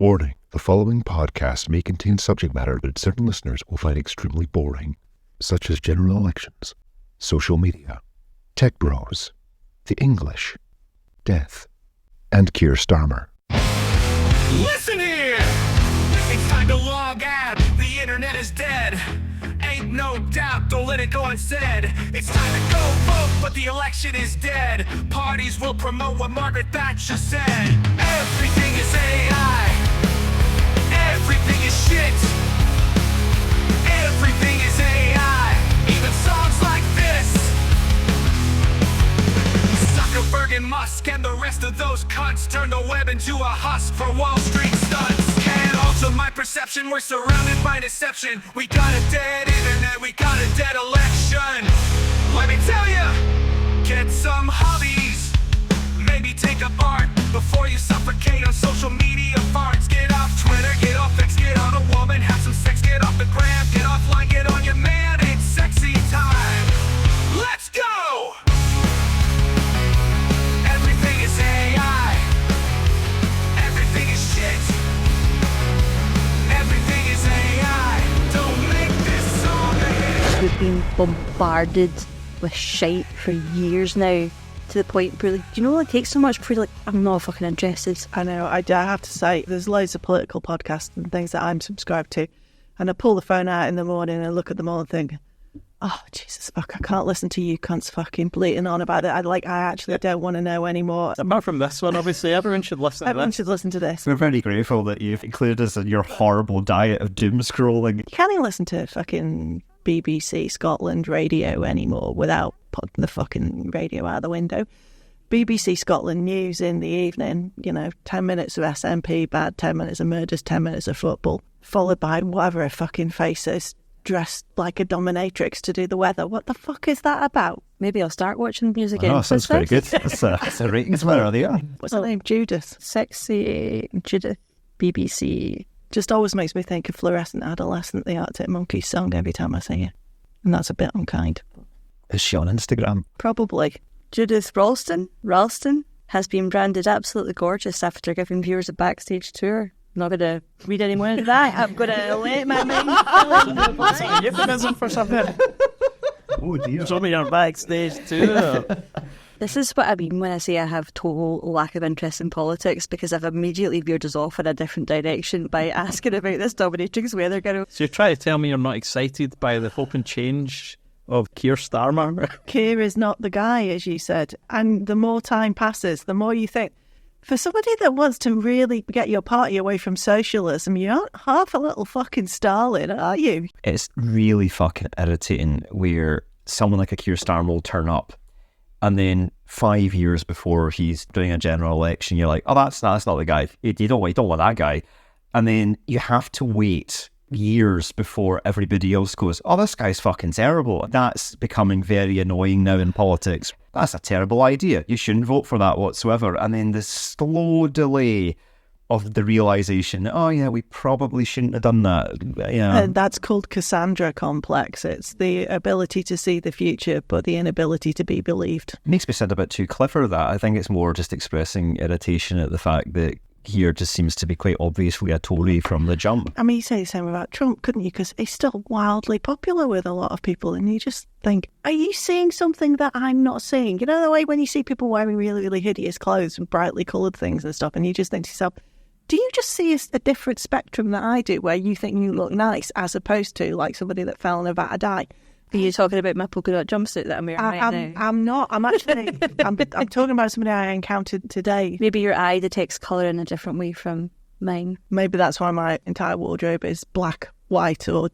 Warning, the following podcast may contain subject matter that certain listeners will find extremely boring, such as general elections, social media, tech bros, the English, death, and Keir Starmer. Listen here! It's time to log out. The internet is dead. Ain't no doubt, don't let it go unsaid. It's time to go vote, but the election is dead. Parties will promote what Margaret Thatcher said. Everything is AI. Everything is shit. Everything is AI. Even songs like this. Zuckerberg and Musk and the rest of those cunts turn the web into a husk for Wall Street stunts. Can't alter my perception, we're surrounded by deception. We got a dead internet, we got a dead election. Let me tell ya, get some hobbies. Maybe take a part before you suffocate on social media farts. Get off Twitter, get off X, get on a woman, have some sex, get off the gram, get offline, get on your man, it's sexy time. Let's go! Everything is AI. Everything is shit. Everything is AI. Don't make this song a hit. We've been bombarded with shite for years now, to the point where, like, do you know, it takes so much for, like, I'm not fucking interested. I know, I have to say, there's loads of political podcasts and things that I'm subscribed to, and I pull the phone out in the morning and look at them all and think, oh, Jesus, fuck, I can't listen to you cunts fucking bleating on about it. I actually don't want to know anymore. Apart from this one, obviously, everyone should listen to Everyone this. should listen to this. We're very grateful that you've included us in your horrible diet of doom scrolling. You can't even listen to fucking BBC Scotland radio anymore without putting the fucking radio out the window. BBC Scotland news in the evening, 10 minutes of SNP, bad 10 minutes of murders, 10 minutes of football, followed by whatever a fucking face is dressed like a dominatrix to do the weather. What the fuck is that about? Maybe I'll start watching the news again. Oh, sounds very good. That's a ratings winner there. What's her name? Judith. Sexy Judith, BBC. Just always makes me think of Fluorescent Adolescent, the Arctic Monkeys song, every time I sing it. And that's a bit unkind. Is she on Instagram? Probably. Judith Ralston has been branded absolutely gorgeous after giving viewers a backstage tour. I'm not going to read any more of that. I'm going to let my mind. Euphemism for something. Oh dear. Show me your backstage too. This is what I mean when I say I have total lack of interest in politics, because I've immediately veered us off in a different direction by asking about this dominatrix weather girl. So you're trying to tell me you're not excited by the hope and change of Keir Starmer? Keir is not the guy, as you said. And the more time passes, the more you think, for somebody that wants to really get your party away from socialism, you aren't half a little fucking Stalin, are you? It's really fucking irritating where someone like a Keir Starmer will turn up and then 5 years before he's doing a general election, you're like, oh, that's not the guy. You don't want that guy. And then you have to wait years before everybody else goes, oh, this guy's fucking terrible. That's becoming very annoying now in politics. That's a terrible idea. You shouldn't vote for that whatsoever. And then the slow delay of the realisation, oh yeah, we probably shouldn't have done that. Yeah. And that's called Cassandra complex. It's the ability to see the future, but the inability to be believed. It makes me sound a bit too clever, that. I think it's more just expressing irritation at the fact that here just seems to be quite obviously a Tory from the jump. I mean, you say the same about Trump, couldn't you? Because he's still wildly popular with a lot of people, and you just think, are you seeing something that I'm not seeing? You know, the way when you see people wearing really, really hideous clothes and brightly coloured things and stuff, and you just think to yourself, do you just see a different spectrum that I do, where you think you look nice, as opposed to like somebody that fell in a vat of dye? Are you talking about my polka dot jumpsuit that I'm wearing right now? I'm not. I'm actually. I'm talking about somebody I encountered today. Maybe your eye detects colour in a different way from mine. Maybe that's why my entire wardrobe is black, white, or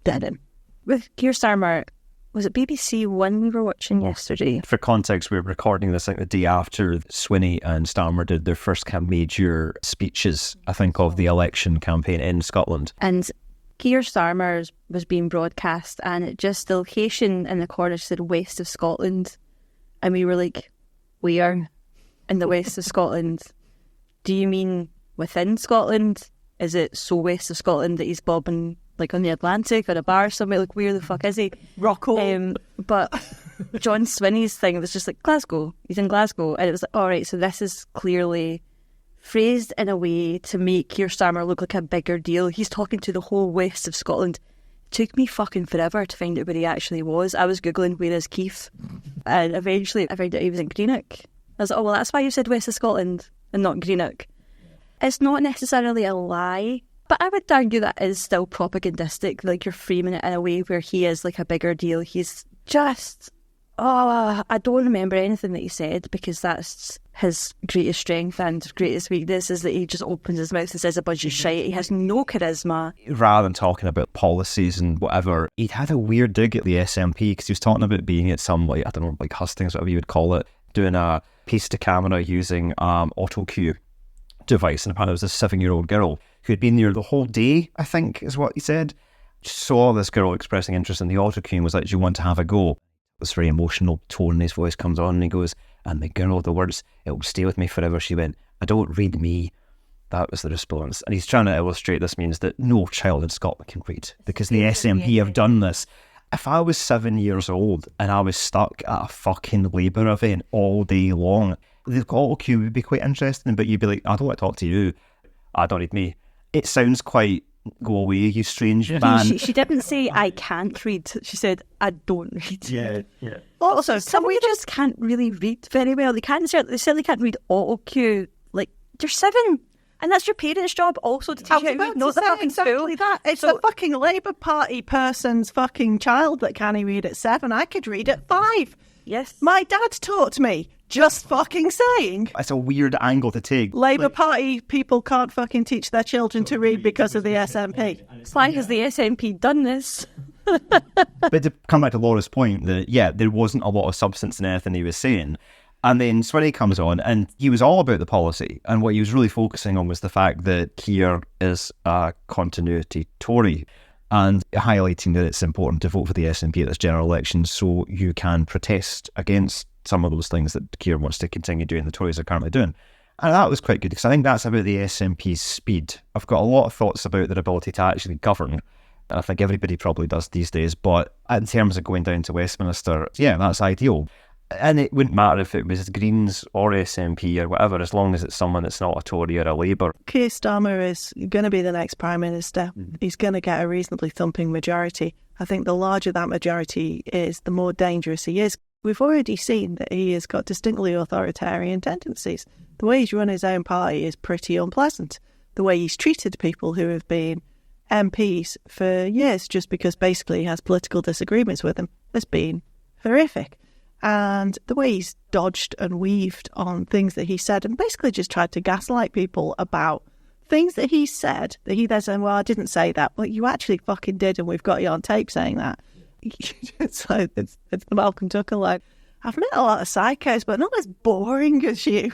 denim. With Keir Starmer, was it BBC One we were watching yesterday? For context, we were recording this like the day after Swinney and Starmer did their first kind of major speeches, I think, of the election campaign in Scotland. And Keir Starmer was being broadcast, and the location in the corner said West of Scotland, and we were like, we are in the West of Scotland. Do you mean within Scotland? Is it so west of Scotland that he's bobbing like on the Atlantic or a bar somewhere? Like, where the fuck is he? Rockall. But John Swinney's thing was just like Glasgow. He's in Glasgow, and it was like, all right, so this is clearly phrased in a way to make Keir Starmer look like a bigger deal. He's talking to the whole west of Scotland. It took me fucking forever to find out where he actually was. I was Googling, where is Keith? And eventually I found out he was in Greenock. I was like, oh, well, that's why you said west of Scotland and not Greenock. It's not necessarily a lie, but I would argue that is still propagandistic. Like, you're framing it in a way where he is like a bigger deal. He's just... I don't remember anything that he said, because that's his greatest strength and greatest weakness, is that he just opens his mouth and says a bunch of shit. He has no charisma. Rather than talking about policies and whatever, he'd had a weird dig at the SNP, because he was talking about being at some, like, I don't know, like hustings, whatever you would call it, doing a piece to camera using auto cue device. And apparently it was a 7-year-old girl who had been there the whole day, I think is what he said. Saw this girl expressing interest in the auto cue and was like, do you want to have a go? This very emotional tone in his voice comes on, and he goes, and the girl, the words, it will stay with me forever. She went, I don't read me. That was the response. And he's trying to illustrate this means that no child in Scotland can read, because the SNP have done this. If I was 7 years old and I was stuck at a fucking Labour event all day long, the auto cue would be quite interesting, but you'd be like, I don't want to talk to you. I don't read me. It sounds quite, go away, you strange man. She didn't say, I can't read. She said, I don't read. Yeah. Also, some we just can't really read very well. They certainly can't read auto cue. Like, you're 7. And that's your parents' job also to teach you how to know the fucking exactly school. that. It's a fucking Labour Party person's fucking child that can't read at 7. I could read at 5. Yes. My dad taught me. Just fucking saying. It's a weird angle to take. Labour Party people can't fucking teach their children to read because of the SNP. Why has the SNP done this? But to come back to Laura's point, that, yeah, there wasn't a lot of substance in anything he was saying. And then Swinney comes on, and he was all about the policy. And what he was really focusing on was the fact that Keir is a continuity Tory, and highlighting that it's important to vote for the SNP at this general election so you can protest against some of those things that Keir wants to continue doing, the Tories are currently doing. And that was quite good, because I think that's about the SNP's speed. I've got a lot of thoughts about their ability to actually govern, and I think everybody probably does these days, but in terms of going down to Westminster, yeah, that's ideal. And it wouldn't matter if it was Greens or SNP or whatever, as long as it's someone that's not a Tory or a Labour. Keir Starmer is going to be the next Prime Minister. He's going to get a reasonably thumping majority. I think the larger that majority is, the more dangerous he is. We've already seen that he has got distinctly authoritarian tendencies. The way he's run his own party is pretty unpleasant. The way he's treated people who have been MPs for years just because basically he has political disagreements with them has been horrific. And the way he's dodged and weaved on things that he said and basically just tried to gaslight people about things that he said, that he then said, well, I didn't say that. Well, you actually fucking did, and we've got you on tape saying that. It's like, it's the Malcolm Tucker line. I've met a lot of psychos, but not as boring as you.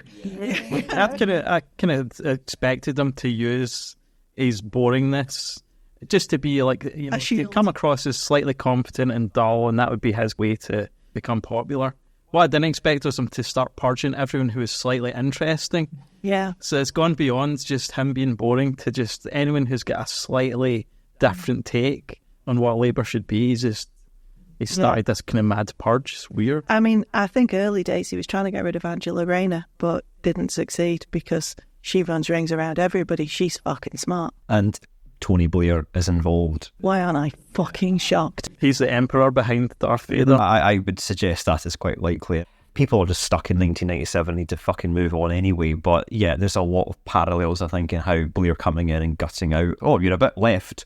I kind of expected him to use his boringness just to be like, you know, to come across as slightly competent and dull, and that would be his way to become popular. What I didn't expect was him to start purging everyone who is slightly interesting. Yeah. So it's gone beyond just him being boring to just anyone who's got a slightly different take on what Labour should be. He started this kind of mad purge. It's weird. I mean, I think early days he was trying to get rid of Angela Rayner, but didn't succeed because she runs rings around everybody. She's fucking smart. And Tony Blair is involved. Why aren't I fucking shocked? He's the emperor behind Darth Vader. I would suggest that is quite likely. People are just stuck in 1997, need to fucking move on anyway. But yeah, there's a lot of parallels, I think, in how Blair coming in and gutting out, oh, you're a bit left.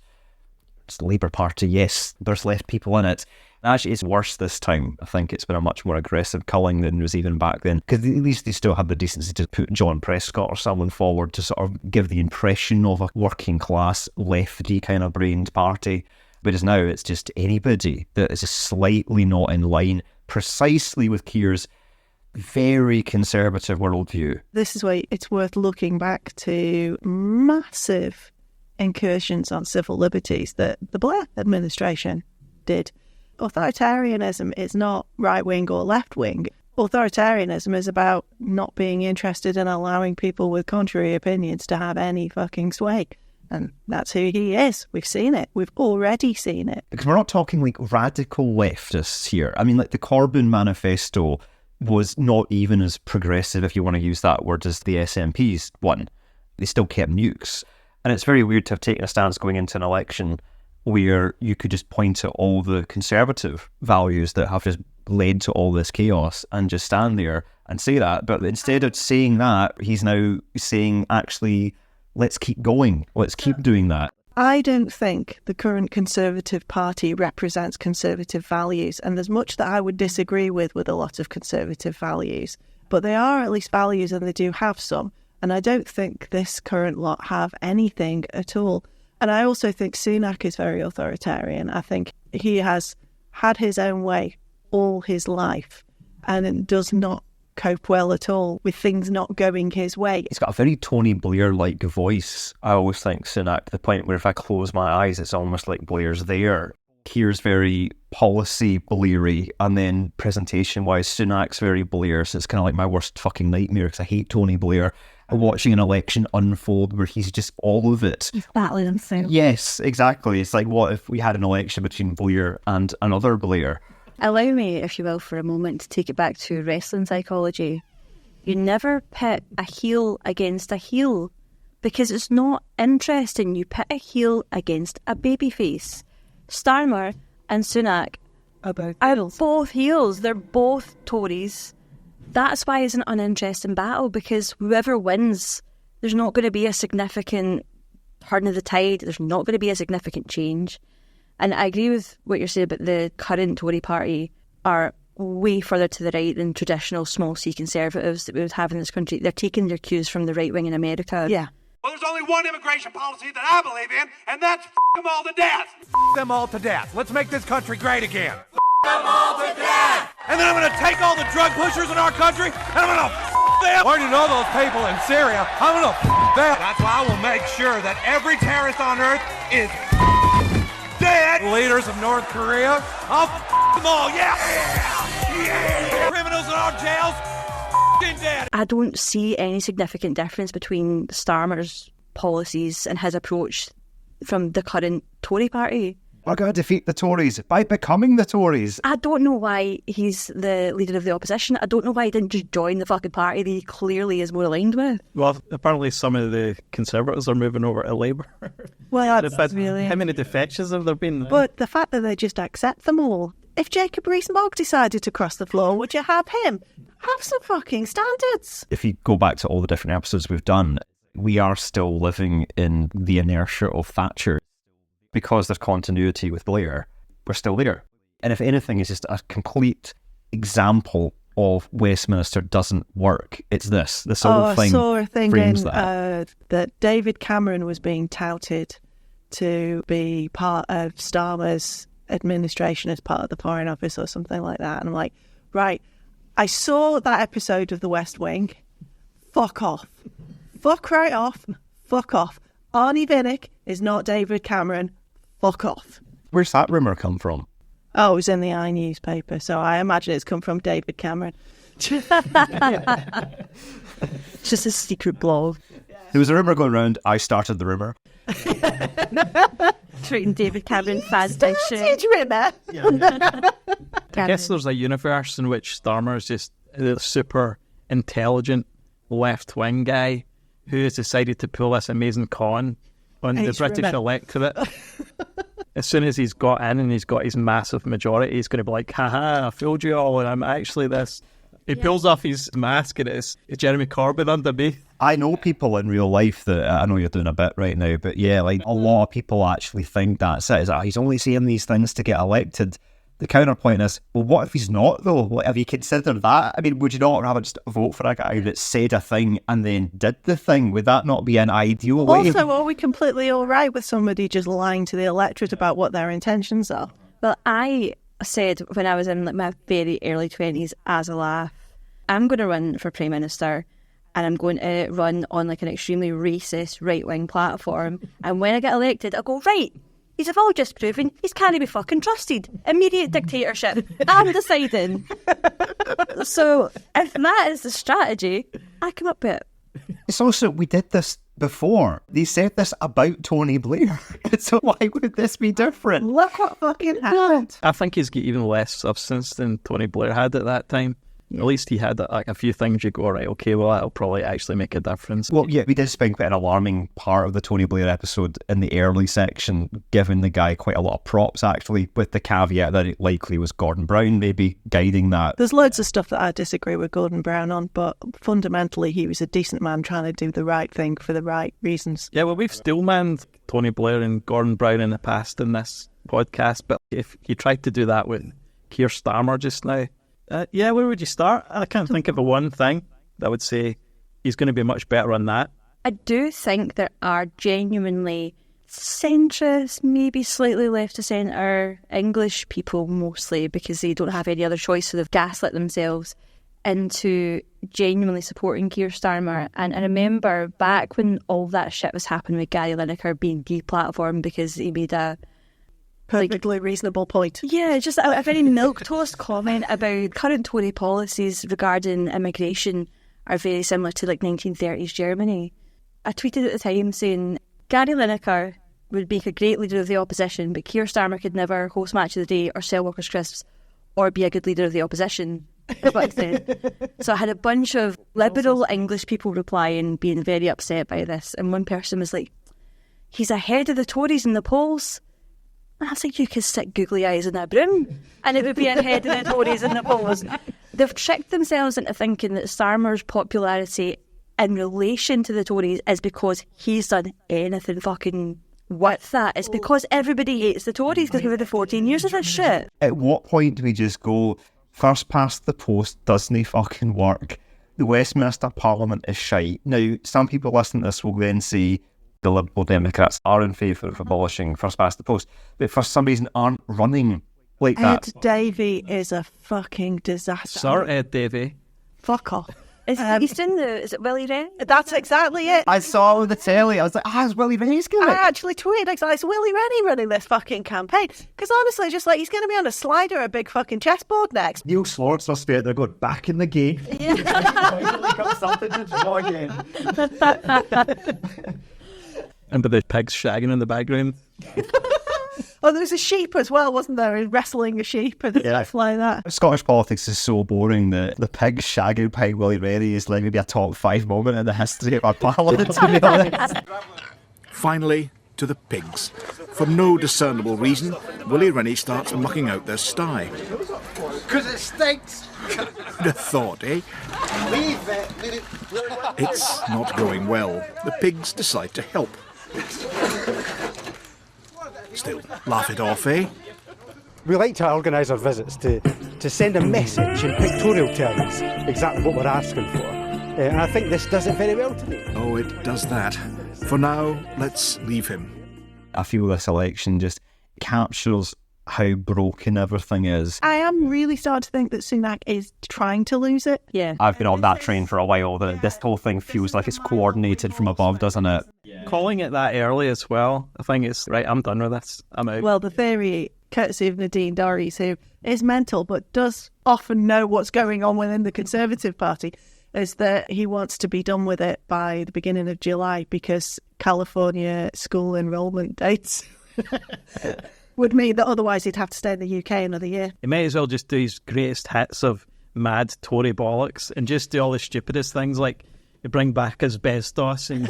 It's the Labour Party, yes, there's left people in it. Actually, it's worse this time. I think it's been a much more aggressive culling than was even back then. Because at least they still had the decency to put John Prescott or someone forward to sort of give the impression of a working class, lefty kind of brained party. Whereas now it's just anybody that is slightly not in line precisely with Keir's very conservative worldview. This is why it's worth looking back to massive incursions on civil liberties that the Blair administration did. Authoritarianism is not right-wing or left-wing. Authoritarianism is about not being interested in allowing people with contrary opinions to have any fucking sway. And that's who he is. We've seen it. We've already seen it. Because we're not talking like radical leftists here. I mean, like the Corbyn manifesto was not even as progressive, if you want to use that word, as the SNP's one. They still kept nukes. And it's very weird to have taken a stance going into an election where you could just point at all the conservative values that have just led to all this chaos and just stand there and say that. But instead of saying that, he's now saying, actually, let's keep going. Let's keep doing that. I don't think the current Conservative Party represents conservative values, and there's much that I would disagree with a lot of conservative values, but they are at least values and they do have some, and I don't think this current lot have anything at all. And I also think Sunak is very authoritarian. I think he has had his own way all his life and does not cope well at all with things not going his way. He's got a very Tony Blair-like voice. I always think Sunak, to the point where if I close my eyes, it's almost like Blair's there. Keir's very policy Blairy, and then presentation-wise, Sunak's very Blair, so it's kind of like my worst fucking nightmare because I hate Tony Blair. Watching an election unfold where he's just all of it. He's battling himself. Yes, exactly. It's like, what if we had an election between Blair and another Blair? Allow me, if you will, for a moment to take it back to wrestling psychology. You never pit a heel against a heel because it's not interesting. You pit a heel against a babyface. Starmer and Sunak are both heels. They're both Tories. That's why it's an uninteresting battle, because whoever wins, there's not going to be a significant turn of the tide. There's not going to be a significant change. And I agree with what you're saying about the current Tory party are way further to the right than traditional small C conservatives that we would have in this country. They're taking their cues from the right wing in America. Yeah. Well, there's only one immigration policy that I believe in, and that's f*** them all to death. F*** them all to death. Let's make this country great again. F*** them all to death. And then I'm going to take all the drug pushers in our country, and I'm going to f*** them. Or you know those people in Syria, I'm going to f*** them. That's why I will make sure that every terrorist on earth is dead. Leaders of North Korea, I'll f*** them all, yeah. Yeah. Criminals in our jails, dead. I don't see any significant difference between Starmer's policies and his approach from the current Tory party. We're going to defeat the Tories by becoming the Tories. I don't know why he's the leader of the opposition. I don't know why he didn't just join the fucking party that he clearly is more aligned with. Well, apparently some of the Conservatives are moving over to Labour. Well, that's really... How many defections have there been? But the fact that they just accept them all. If Jacob Rees-Mogg decided to cross the floor, would you have him? Have some fucking standards. If you go back to all the different episodes we've done, we are still living in the inertia of Thatcher. Because there's continuity with Blair, we're still there. And if anything is just a complete example of Westminster doesn't work, it's this. This whole thing I saw a thing frames that David Cameron was being touted to be part of Starmer's administration as part of the Foreign Office or something like that. And I'm like, right, I saw that episode of The West Wing. Fuck off. Fuck right off. Fuck off. Arnie Vinnick is not David Cameron. Fuck off. Where's that rumour come from? Oh, it was in the I newspaper, so I imagine it's come from David Cameron. It's just a secret blog. There was a rumour going around, I started the rumour. Treating David Cameron fan fiction. Rumour. I guess there's a universe in which Starmer is just a super intelligent left-wing guy who has decided to pull this amazing con on the British electorate. As soon as he's got in and he's got his massive majority, he's going to be like, haha, I fooled you all and I'm actually this. He pulls off his mask and it's Jeremy Corbyn underneath. I know people in real life that, I know you're doing a bit right now, but yeah, like a lot of people actually think that's it. He's only saying these things to get elected. The counterpoint is, well, what if he's not, though? Like, have you considered that? I mean, would you not rather just vote for a guy that said a thing and then did the thing? Would that not be an ideal way? Also, are we completely all right with somebody just lying to the electorate about what their intentions are? Well, I said when I was in like my very early 20s as a laugh, I'm going to run for Prime Minister and I'm going to run on like an extremely racist right-wing platform. And when I get elected, I'll go, right, he's have all just proven he's can't be fucking trusted. Immediate dictatorship. I'm deciding. So if that is the strategy, I come up with it. It's also, we did this before. They said this about Tony Blair. So why would this be different? Look what fucking happened. I think he's got even less substance than Tony Blair had at that time. At least he had like a few things you go, right, okay, well, that'll probably actually make a difference. Well, yeah, we did spend quite an alarming part of the Tony Blair episode in the early section, giving the guy quite a lot of props, actually, with the caveat that it likely was Gordon Brown maybe guiding that. There's loads of stuff that I disagree with Gordon Brown on, but fundamentally he was a decent man trying to do the right thing for the right reasons. Yeah, well, we've still manned Tony Blair and Gordon Brown in the past in this podcast, but if you tried to do that with Keir Starmer just now, where would you start? I can't think of one thing that would say he's going to be much better on that. I do think there are genuinely centrist, maybe slightly left of centre English people mostly, because they don't have any other choice, so they've gaslit themselves into genuinely supporting Keir Starmer. And I remember back when all that shit was happening with Gary Lineker being deplatformed because he made a perfectly reasonable point. Yeah, just a very milquetoast comment about current Tory policies regarding immigration are very similar to like 1930s Germany. I tweeted at the time saying Gary Lineker would make a great leader of the opposition, but Keir Starmer could never host Match of the Day or sell Walker's Crisps or be a good leader of the opposition. That's what I said. So I had a bunch of liberal English people replying, being very upset by this, and one person was like, he's ahead of the Tories in the polls. I was like, you could stick googly eyes in a broom and it would be ahead of the Tories in the polls. They've tricked themselves into thinking that Starmer's popularity in relation to the Tories is because he's done anything fucking with that. It's because everybody hates the Tories because we've had 14 years of this shit. At what point do we just go, first past the post doesn't fucking work? The Westminster Parliament is shite. Now, some people listening to this will then say, the Liberal Democrats are in favour of abolishing first past the post, but for some reason aren't running like that. Ed Davey is a fucking disaster. Sir Ed Davey. Fuck off. Is it Willie Rennie? That's exactly it. I saw on the telly, I was like, it's Willie Rennie's going. I actually tweeted, it's Willie Rennie running this fucking campaign. Because honestly, just like, he's going to be on a slider or a big fucking chessboard next. Neil Slorts must be out there going, back in the game. Yeah. Got something to draw again. And with the pigs shagging in the background. Oh, there was a sheep as well, wasn't there? Wrestling a sheep and stuff like that. Scottish politics is so boring that the pig shagging by Willie Rennie is like maybe a top 5 moment in the history of our parliament, to be honest. Finally, to the pigs. For no discernible reason, Willie Rennie starts mucking out their sty. Because it stinks. The thought, eh? Leave it. It's not going well. The pigs decide to help. Still, laugh it off, eh? We like to organise our visits to send a message in pictorial terms, exactly what we're asking for. And I think this does it very well today. Oh, it does that. For now, let's leave him. I feel this election just captures how broken everything is. I am really starting to think that Sunak is trying to lose it. Yeah. I've been on that train for a while. This whole thing feels like it's coordinated from above, doesn't it? Yeah. Calling it that early as well, I think it's, right, I'm done with this. I'm out. Well, the theory, courtesy of Nadine Dorries, who is mental but does often know what's going on within the Conservative Party, is that he wants to be done with it by the beginning of July because California school enrolment dates would mean that otherwise he'd have to stay in the UK another year. He may as well just do his greatest hits of mad Tory bollocks and just do all the stupidest things like you bring back asbestos and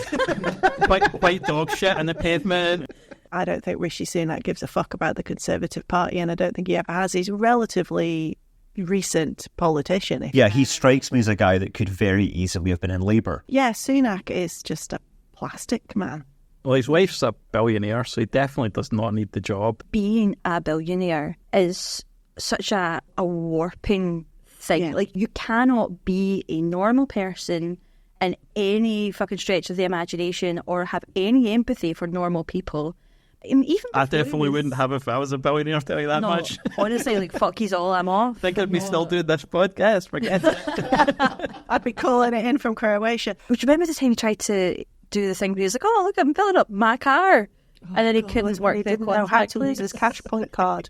white dog shit on the pavement. I don't think Rishi Sunak gives a fuck about the Conservative Party, and I don't think he ever has. He's a relatively recent politician. Yeah, he strikes me as a guy that could very easily have been in Labour. Yeah, Sunak is just a plastic man. Well, his wife's a billionaire, so he definitely does not need the job. Being a billionaire is such a warping thing. Yeah. Like, you cannot be a normal person in any fucking stretch of the imagination or have any empathy for normal people. I definitely wouldn't have if I was a billionaire, tell you that much. Honestly, like, fuck he's all, I'm off. I think I'd be still doing this podcast. Forget it. I'd be calling it in from Croatia. Which, remember the time he tried to do the thing where he was like, oh, look, I'm filling up my car. And then he couldn't work. He didn't know how to use his cash point card.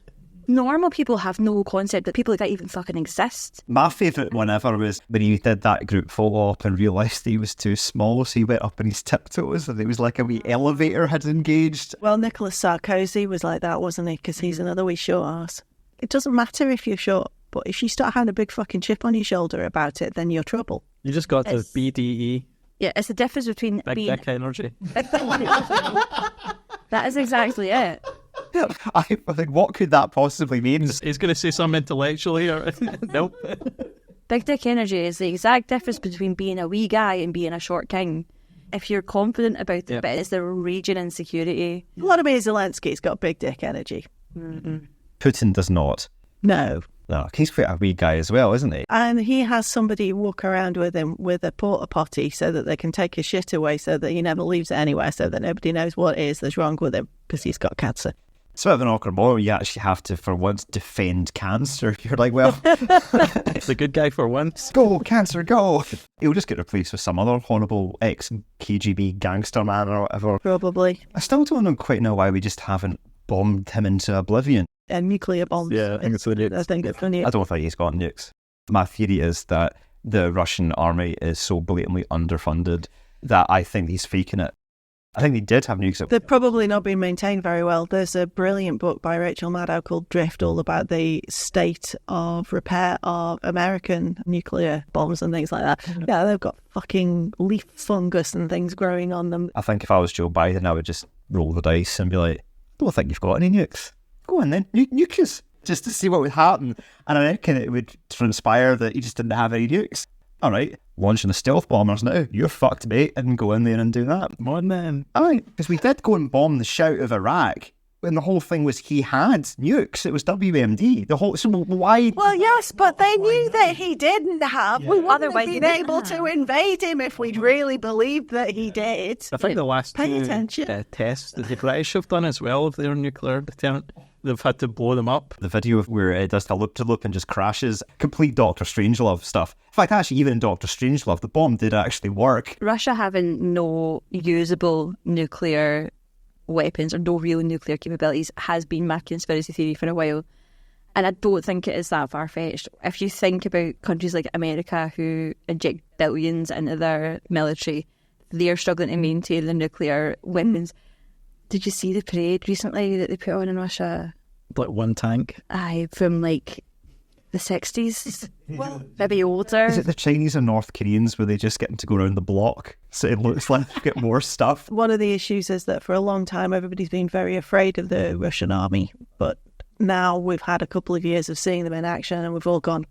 Normal people have no concept that people like that even fucking exist. My favourite one ever was when he did that group photo op and realised he was too small, so he went up on his tiptoes and it was like a wee elevator had engaged. Well, Nicolas Sarkozy was like that, wasn't he? Because he's another wee short arse. It doesn't matter if you're short. But if you start having a big fucking chip on your shoulder about it, then you're trouble. You just got the BDE. Yeah, it's the difference between Big being... dick energy. That is exactly it. I think, what could that possibly mean? He's going to say something intellectual here. Nope. Big dick energy is the exact difference between being a wee guy and being a short king. If you're confident about it, but it's the raging insecurity. Vladimir Zelensky's got big dick energy. Mm-hmm. Putin does not. No. No, he's quite a wee guy as well, isn't he? And he has somebody walk around with him with a porta potty so that they can take his shit away so that he never leaves it anywhere, so that nobody knows what it is that's wrong with him because he's got cancer. It's a bit of an awkward moment. You actually have to, for once, defend cancer. You're like, well, it's a good guy for once. Go, cancer, go. He'll just get replaced with some other horrible ex-KGB gangster man or whatever. Probably. I still don't quite know why we just haven't bombed him into oblivion. And nuclear bombs. Yeah, I think it's the nukes. I think it's the nukes. I don't think he's got nukes. My theory is that the Russian army is so blatantly underfunded that I think he's faking it. I think they did have nukes. They've probably not been maintained very well. There's a brilliant book by Rachel Maddow called Drift, all about the state of repair of American nuclear bombs and things like that. Yeah, they've got fucking leaf fungus and things growing on them. I think if I was Joe Biden, I would just roll the dice and be like, I don't think you've got any nukes. Go on then, nuke us, just to see what would happen. And I reckon it would transpire that you just didn't have any nukes. All right, launching the stealth bombers now. You're fucked, mate, and go in there and do that. Come on, then. All right, because we did go and bomb the shout of Iraq when the whole thing was he had nukes. It was WMD. The whole, so why? Well, yes, but they knew that he didn't have. We wouldn't Otherwise have they been didn't able to invade him if we'd really believed that he did. I think the last Pay two attention. tests that the British have done as well of their nuclear deterrent, they've had to blow them up. The video of where it does the loop-to-loop and just crashes, complete Doctor Strangelove stuff. In fact, actually, even in Doctor Strangelove, the bomb did actually work. Russia having no usable nuclear weapons or no real nuclear capabilities has been my conspiracy theory for a while. And I don't think it is that far-fetched. If you think about countries like America who inject billions into their military, they're struggling to maintain their nuclear weapons. Did you see the parade recently that they put on in Russia? Like one tank? Aye, from like the 60s. Well, maybe older. Is it the Chinese and North Koreans where they just get them to go around the block so it looks like they get more stuff? One of the issues is that for a long time everybody's been very afraid of the Russian army, but now we've had a couple of years of seeing them in action and we've all gone,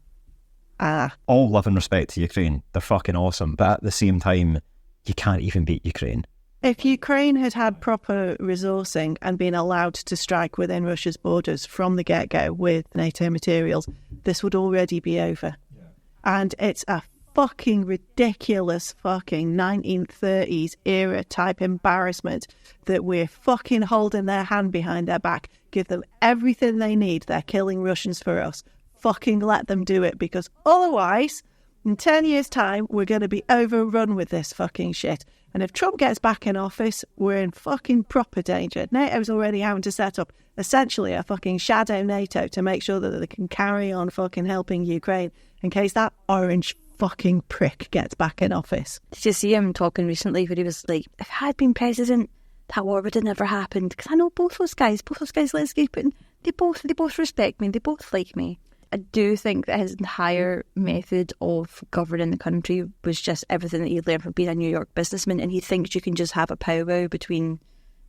All love and respect to Ukraine. They're fucking awesome. But at the same time, you can't even beat Ukraine. If Ukraine had had proper resourcing and been allowed to strike within Russia's borders from the get-go with NATO materials, this would already be over. Yeah. And it's a fucking ridiculous fucking 1930s era type embarrassment that we're fucking holding their hand behind their back. Give them everything they need. They're killing Russians for us. Fucking let them do it, because otherwise, in 10 years' time, we're going to be overrun with this fucking shit. And if Trump gets back in office, we're in fucking proper danger. NATO's already having to set up essentially a fucking shadow NATO to make sure that they can carry on fucking helping Ukraine in case that orange fucking prick gets back in office. Did you see him talking recently where he was like, if I had been president, that war would have never happened? Because I know both those guys, Zelensky, Putin, they both respect me, they both like me. I do think that his entire method of governing the country was just everything that he learned from being a New York businessman, and he thinks you can just have a powwow between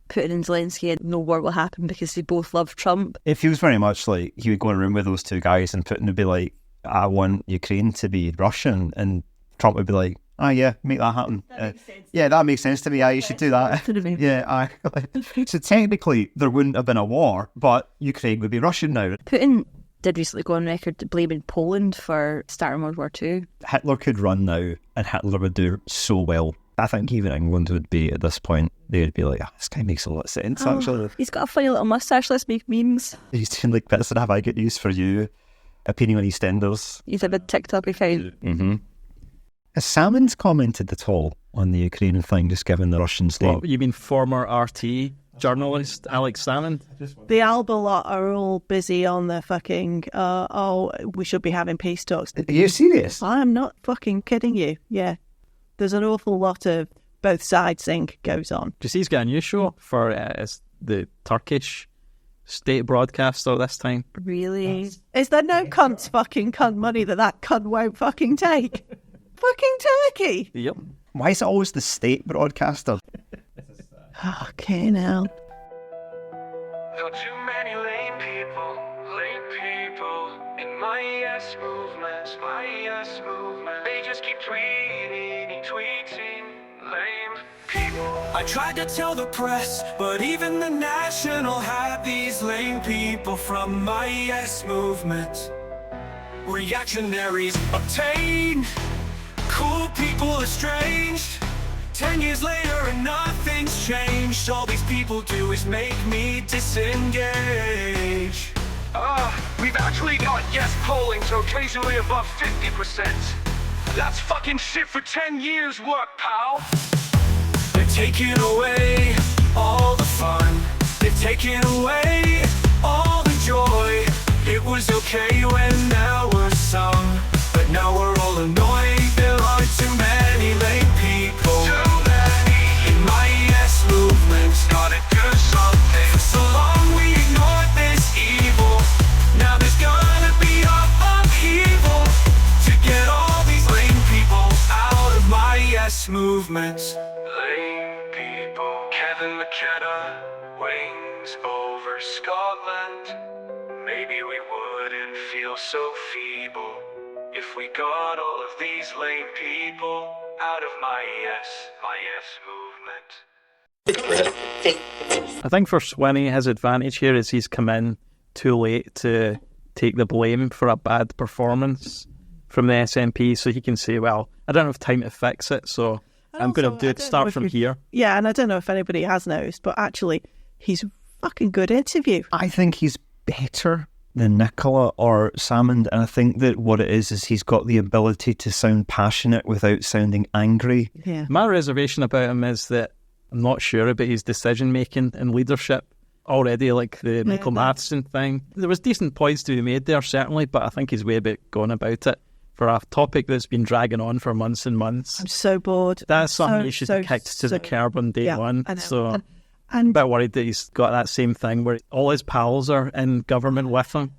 Putin and Zelensky and no war will happen because they both love Trump. It feels very much like he would go in a room with those two guys and Putin would be like, I want Ukraine to be Russian, and Trump would be like, yeah, make that happen. Yeah, that makes sense to me. You should do that. Yeah, So technically there wouldn't have been a war, but Ukraine would be Russian now. Putin did recently go on record blaming Poland for starting World War II. Hitler could run now and Hitler would do so well. I think even England would be, at this point, they would be like, this guy makes a lot of sense, actually. He's got a funny little moustache, let's make memes. He's doing like bits that have I got news for you, opinion on EastEnders. He's a big TikTok account. Mm-hmm. Has Salmon's commented at all on the Ukraine thing, just given the Russian state? What, you mean former RT journalist Alex Salmon? The Alba lot are all busy on the fucking, we should be having peace talks. Are you serious? I'm not fucking kidding you. Yeah. There's an awful lot of both sides think goes on. Because he's got a new show for the Turkish state broadcaster this time. Really? Is there no cunt money that cunt won't fucking take? Fucking Turkey! Yep. Why is it always the state broadcaster? Okay, now. There are too many lame people in my yes movement, They just keep tweeting, lame people. I tried to tell the press, but even the National had these lame people from my yes movement. Reactionaries obtained, cool people estranged. 10 years later and nothing's changed. All these people do is make me disengage. We've actually got yes polling, so occasionally above 50%. That's fucking shit for 10 years work, pal. They're taking away all the fun. They're taking away all the joy. It was okay when that was sung, but now we're all annoyed. There are too many lame people. In my yes movement, gotta do something. For so long we ignored this evil. Now there's gonna be upheaval to get all these lame people out of my yes movement. Lame people. Kevin McKenna, wings over Scotland. Maybe we wouldn't feel so feeble if we got all of these lame people out of my yes movement. I think for Swinney, his advantage here is he's come in too late to take the blame for a bad performance from the SNP, so he can say, well, I don't have time to fix it, so I'm going to start from here. Yeah, and I don't know if anybody has noticed, but actually, he's a fucking good interview. I think he's better than Nicola or Salmond, and I think that what it is he's got the ability to sound passionate without sounding angry. Yeah. My reservation about him is that I'm not sure about his decision making and leadership already, like the Michael Matheson thing. There was decent points to be made there, certainly, but I think he's way about gone about it for a topic that's been dragging on for months and months. I'm so bored. That's something he should have kicked to the curb on day one. I know. So And I'm a bit worried that he's got that same thing where all his pals are in government with him.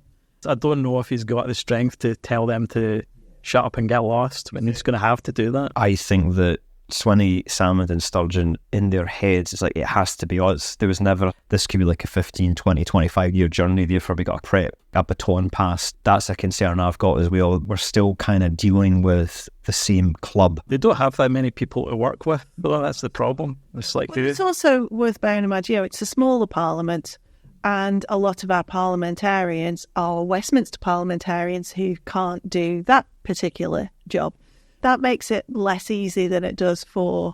I don't know if he's got the strength to tell them to shut up and get lost when he's going to have to do that. I think that Swinney, Salmond and Sturgeon, in their heads, it's like, it has to be us. There was never, this could be like a 15, 20, 25 year journey, therefore we got to prep a baton passed. That's a concern I've got as well. We're still kind of dealing with the same club. They don't have that many people to work with, but that's the problem. It's like it's also worth bearing in mind, it's a smaller parliament, and a lot of our parliamentarians are Westminster parliamentarians who can't do that particular job. That makes it less easy than it does for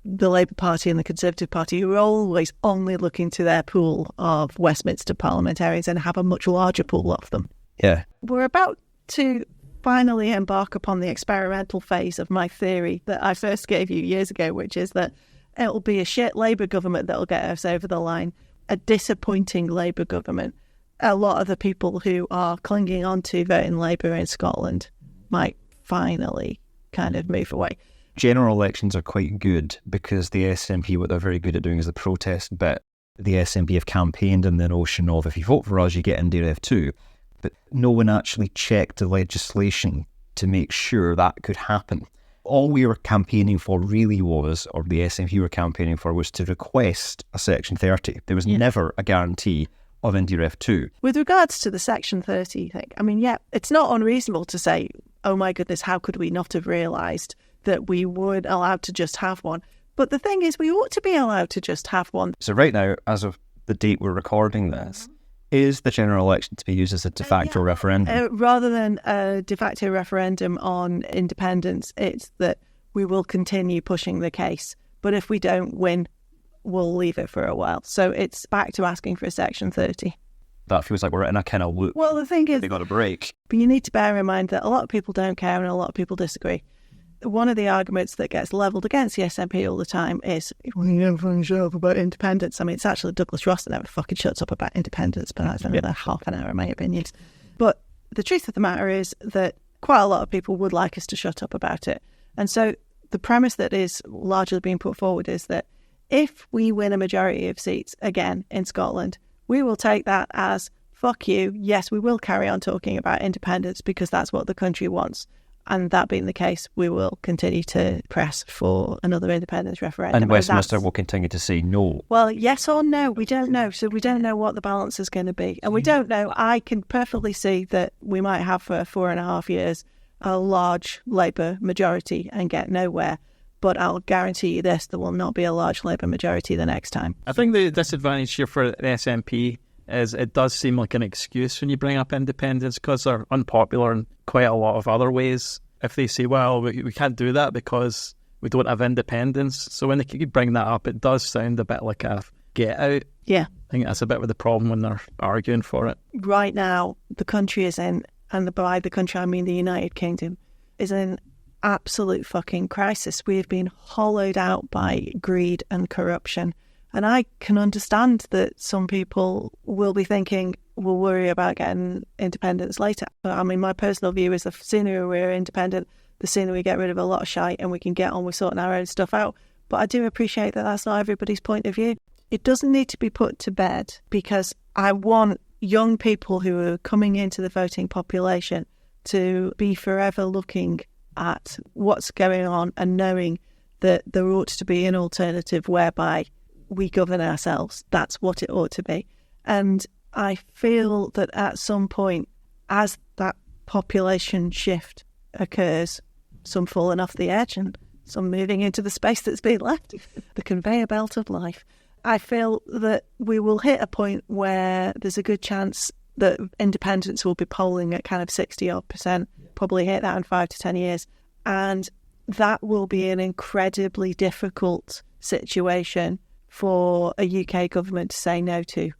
the Labour Party and the Conservative Party, who are always only looking to their pool of Westminster parliamentarians and have a much larger pool of them. Yeah. We're about to finally embark upon the experimental phase of my theory that I first gave you years ago, which is that it'll be a shit Labour government that'll get us over the line, a disappointing Labour government. A lot of the people who are clinging on to voting Labour in Scotland might finally kind of move away. General elections are quite good because the SNP, what they're very good at doing is the protest bit. The SNP have campaigned in the notion of, if you vote for us, you get NDRF 2. But no one actually checked the legislation to make sure that could happen. All we were campaigning for really was, or the SNP were campaigning for, was to request a Section 30. There was never a guarantee of NDRF 2. With regards to the Section 30 thing, I mean, it's not unreasonable to say, oh my goodness, how could we not have realised that we weren't allowed to just have one? But the thing is, we ought to be allowed to just have one. So right now, as of the date we're recording this, is the general election to be used as a de facto referendum? Rather than a de facto referendum on independence, it's that we will continue pushing the case. But if we don't win, we'll leave it for a while. So it's back to asking for a Section 30. That feels like we're in a kind of loop. Well, the thing is, they got a break. But you need to bear in mind that a lot of people don't care and a lot of people disagree. One of the arguments that gets levelled against the SNP all the time is, well, you don't fucking shut up about independence. I mean, it's actually Douglas Ross that never fucking shuts up about independence, but that's another half an hour in my opinions. But the truth of the matter is that quite a lot of people would like us to shut up about it. And so the premise that is largely being put forward is that if we win a majority of seats again in Scotland, we will take that as, fuck you, yes, we will carry on talking about independence because that's what the country wants. And that being the case, we will continue to press for another independence referendum. And Westminster will continue to say no. Well, yes or no, we don't know. So we don't know what the balance is going to be. And we don't know. I can perfectly see that we might have for 4.5 years a large Labour majority and get nowhere. But I'll guarantee you this, there will not be a large Labour majority the next time. I think the disadvantage here for the SNP is it does seem like an excuse when you bring up independence because they're unpopular in quite a lot of other ways. If they say, well, we can't do that because we don't have independence. So when they keep bringing that up, it does sound a bit like a get out. Yeah. I think that's a bit of the problem when they're arguing for it. Right now, the country is in, and by the country I mean the United Kingdom, is in absolute fucking crisis. We have been hollowed out by greed and corruption. And I can understand that some people will be thinking, we'll worry about getting independence later. I mean, my personal view is the sooner we're independent, the sooner we get rid of a lot of shite and we can get on with sorting our own stuff out. But I do appreciate that that's not everybody's point of view. It doesn't need to be put to bed because I want young people who are coming into the voting population to be forever looking at what's going on and knowing that there ought to be an alternative whereby we govern ourselves. That's what it ought to be. And I feel that at some point, as that population shift occurs, some falling off the edge and some moving into the space that's been left, the conveyor belt of life, I feel that we will hit a point where there's a good chance that independence will be polling at kind of 60-odd%, probably hit that in 5 to 10 years. And that will be an incredibly difficult situation for a UK government to say no to.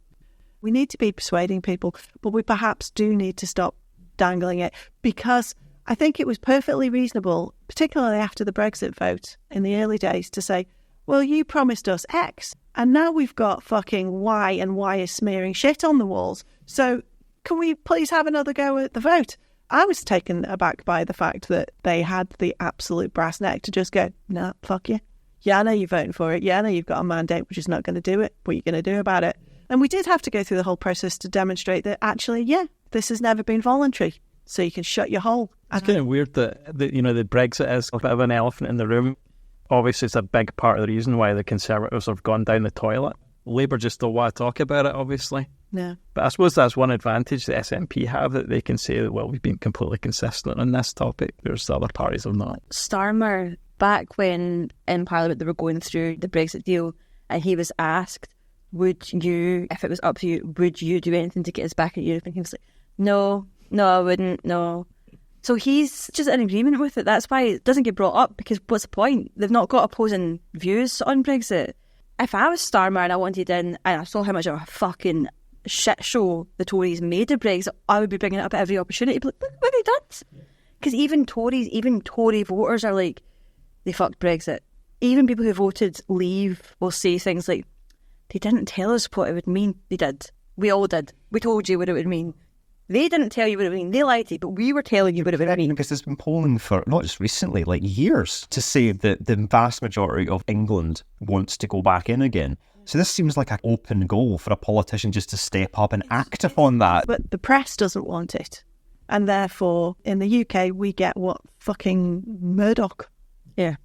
We need to be persuading people, but we perhaps do need to stop dangling it because I think it was perfectly reasonable, particularly after the Brexit vote in the early days, to say, well, you promised us X and now we've got fucking Y and Y is smearing shit on the walls. So can we please have another go at the vote? I was taken aback by the fact that they had the absolute brass neck to just go, nah, fuck you. Yeah, I know you're voting for it. Yeah, I know you've got a mandate which is not going to do it. What are you going to do about it? And we did have to go through the whole process to demonstrate that actually, yeah, this has never been voluntary. So you can shut your hole. It's kind of weird that the Brexit is a bit of an elephant in the room. Obviously, it's a big part of the reason why the Conservatives have gone down the toilet. Labour just don't want to talk about it, obviously. No. But I suppose that's one advantage the SNP have, that they can say that, well, we've been completely consistent on this topic. There's the other parties have not. Starmer, back when in Parliament they were going through the Brexit deal, and he was asked, would you, if it was up to you, would you do anything to get us back in Europe? And he was like, no, I wouldn't, no. So he's just in agreement with it. That's why it doesn't get brought up, because what's the point? They've not got opposing views on Brexit. If I was Starmer and I wanted in, and I saw how much of a fucking shit show the Tories made of Brexit, I would be bringing it up at every opportunity. But look what they did. Because even Tory voters are like, they fucked Brexit. Even people who voted Leave will say things like, they didn't tell us what it would mean. They did. We all did. We told you what it would mean. They didn't tell you what it would mean. They lied to you, but we were telling you what it would mean. Because there's been polling for, not just recently, like years, to say that the vast majority of England wants to go back in again. So this seems like an open goal for a politician just to step up and act upon that. But the press doesn't want it. And therefore, in the UK, we get what fucking Murdoch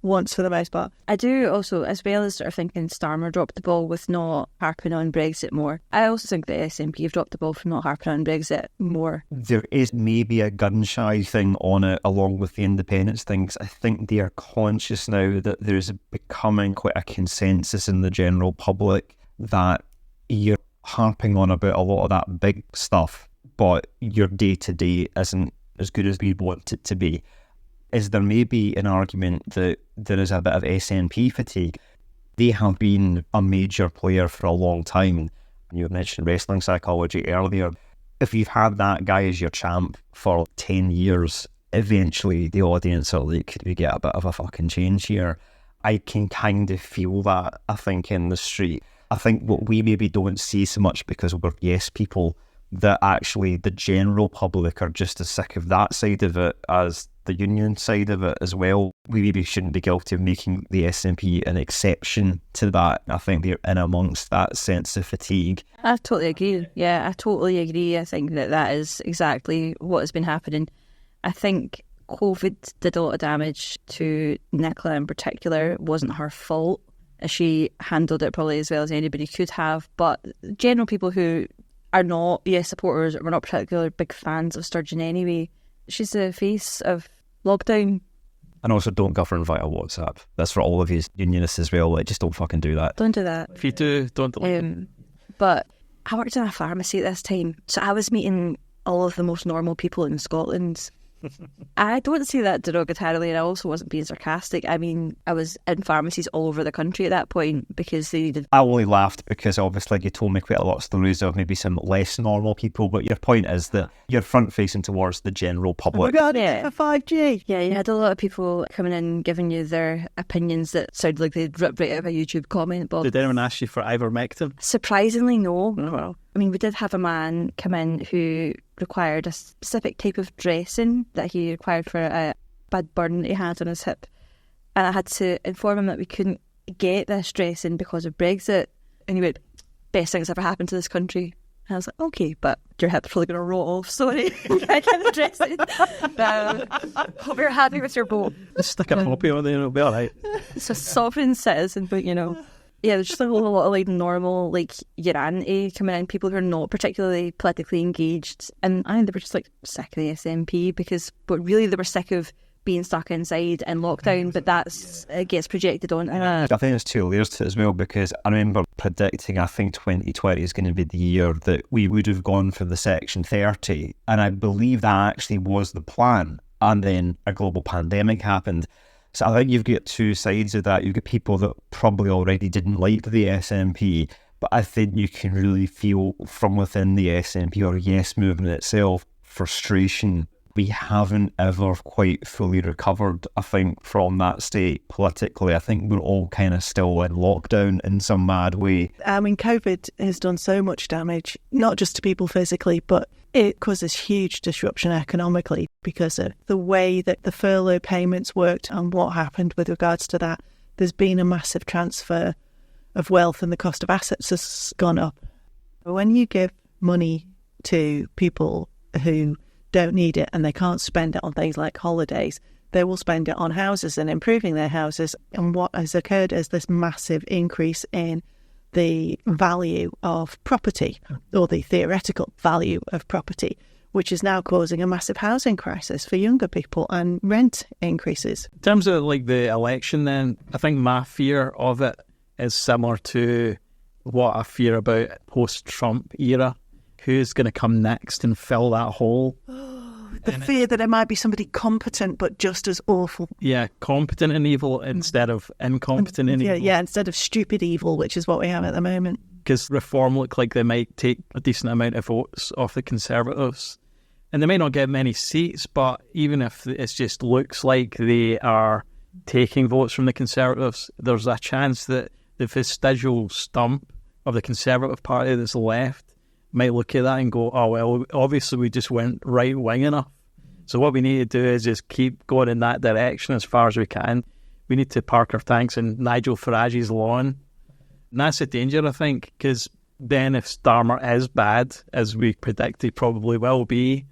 wants for the most part. I do also, as well as sort of thinking Starmer dropped the ball with not harping on Brexit more, I also think the SNP have dropped the ball for not harping on Brexit more. There is maybe a gun-shy thing on it along with the independence things. I think they are conscious now that there's becoming quite a consensus in the general public that you're harping on about a lot of that big stuff, but your day-to-day isn't as good as we'd want it to be. Is there maybe an argument that there is a bit of SNP fatigue? They have been a major player for a long time. You mentioned wrestling psychology earlier. If you've had that guy as your champ for 10 years, eventually the audience are like, could we get a bit of a fucking change here? I can kind of feel that, I think, in the street. I think what we maybe don't see so much because we're yes people, that actually the general public are just as sick of that side of it as the union side of it as well. We maybe shouldn't be guilty of making the SNP an exception to that. I think they're in amongst that sense of fatigue. I totally agree. Yeah, I totally agree. I think that is exactly what has been happening. I think COVID did a lot of damage to Nicola in particular. It wasn't her fault. She handled it probably as well as anybody could have. But general people who are not supporters or were not particularly big fans of Sturgeon anyway, she's the face of lockdown. And also, don't govern via WhatsApp. That's for all of you unionists as well. Like, just don't fucking do that. Don't do that. If you do, don't delete. But I worked in a pharmacy at this time, so I was meeting all of the most normal people in Scotland. I don't say that derogatorily, and I also wasn't being sarcastic. I mean, I was in pharmacies all over the country at that point because they needed... I only laughed because obviously you told me quite a lot of stories of maybe some less normal people, but your point is that you're front-facing towards the general public. For 5G. Yeah, you had a lot of people coming in giving you their opinions that sounded like they'd ripped right out of a YouTube comment box. Did anyone ask you for ivermectin? Surprisingly, no. Oh, well. I mean, we did have a man come in who required a specific type of dressing that he required for a bad burn that he had on his hip. And I had to inform him that we couldn't get this dressing because of Brexit. And he went, best thing that's ever happened to this country. And I was like, okay, but your hip's probably going to rot off. Sorry, I can't get the dressing. Hope you're happy with your boat. Just stick a poppy on there, it'll be all right. It's a sovereign citizen, but you know... Yeah, there's just a lot of like normal, like your auntie coming in, people who are not particularly politically engaged, and I think they were just like sick of the SNP but really they were sick of being stuck inside in lockdown. But it gets projected on. I think there's two layers to it as well, because I remember predicting I think 2020 is going to be the year that we would have gone for the Section 30, and I believe that actually was the plan. And then a global pandemic happened. So I think you've got two sides of that. You've got people that probably already didn't like the SNP, but I think you can really feel from within the SNP or Yes movement itself, frustration. We haven't ever quite fully recovered, I think, from that state politically. I think we're all kind of still in lockdown in some mad way. I mean, COVID has done so much damage, not just to people physically, but it causes huge disruption economically because of the way that the furlough payments worked and what happened with regards to that. There's been a massive transfer of wealth and the cost of assets has gone up. When you give money to people who don't need it and they can't spend it on things like holidays, they will spend it on houses and improving their houses. And what has occurred is this massive increase in the value of property, or the theoretical value of property, which is now causing a massive housing crisis for younger people and rent increases. In terms of like the election then, I think my fear of it is similar to what I fear about post-Trump era. Who's going to come next and fill that hole? The fear that there might be somebody competent but just as awful. Yeah, competent and evil instead of incompetent and evil. Yeah, instead of stupid evil, which is what we have at the moment. Because Reform look like they might take a decent amount of votes off the Conservatives. And they may not get many seats, but even if it just looks like they are taking votes from the Conservatives, there's a chance that the vestigial stump of the Conservative Party that's left might look at that and go, oh, well, obviously we just went right-wing enough. So what we need to do is just keep going in that direction as far as we can. We need to park our tanks in Nigel Farage's lawn. And that's a danger, I think, because then if Starmer is bad, as we predict he probably will be,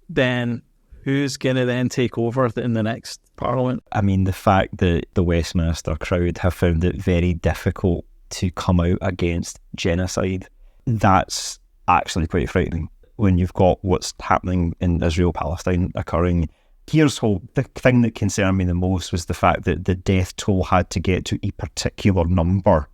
then who's going to then take over in the next Parliament? I mean, the fact that the Westminster crowd have found it very difficult to come out against genocide, that's actually quite frightening when you've got what's happening in Israel-Palestine occurring. The thing that concerned me the most was the fact that the death toll had to get to a particular number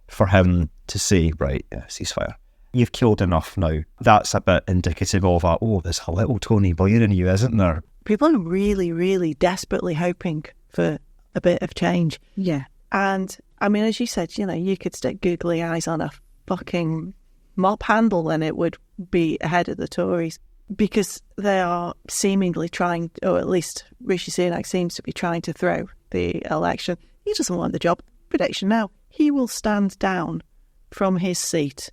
for him to say, right, ceasefire. You've killed enough now. That's a bit indicative of, there's a little Tony Blair in you, isn't there? People are really, really desperately hoping for a bit of change. Yeah. And, I mean, as you said, you could stick googly eyes on a fucking mop handle and it would be ahead of the Tories, because they are seemingly trying, or at least Rishi Sunak seems to be trying to throw the election. He doesn't want the job. Prediction now, he will stand down from his seat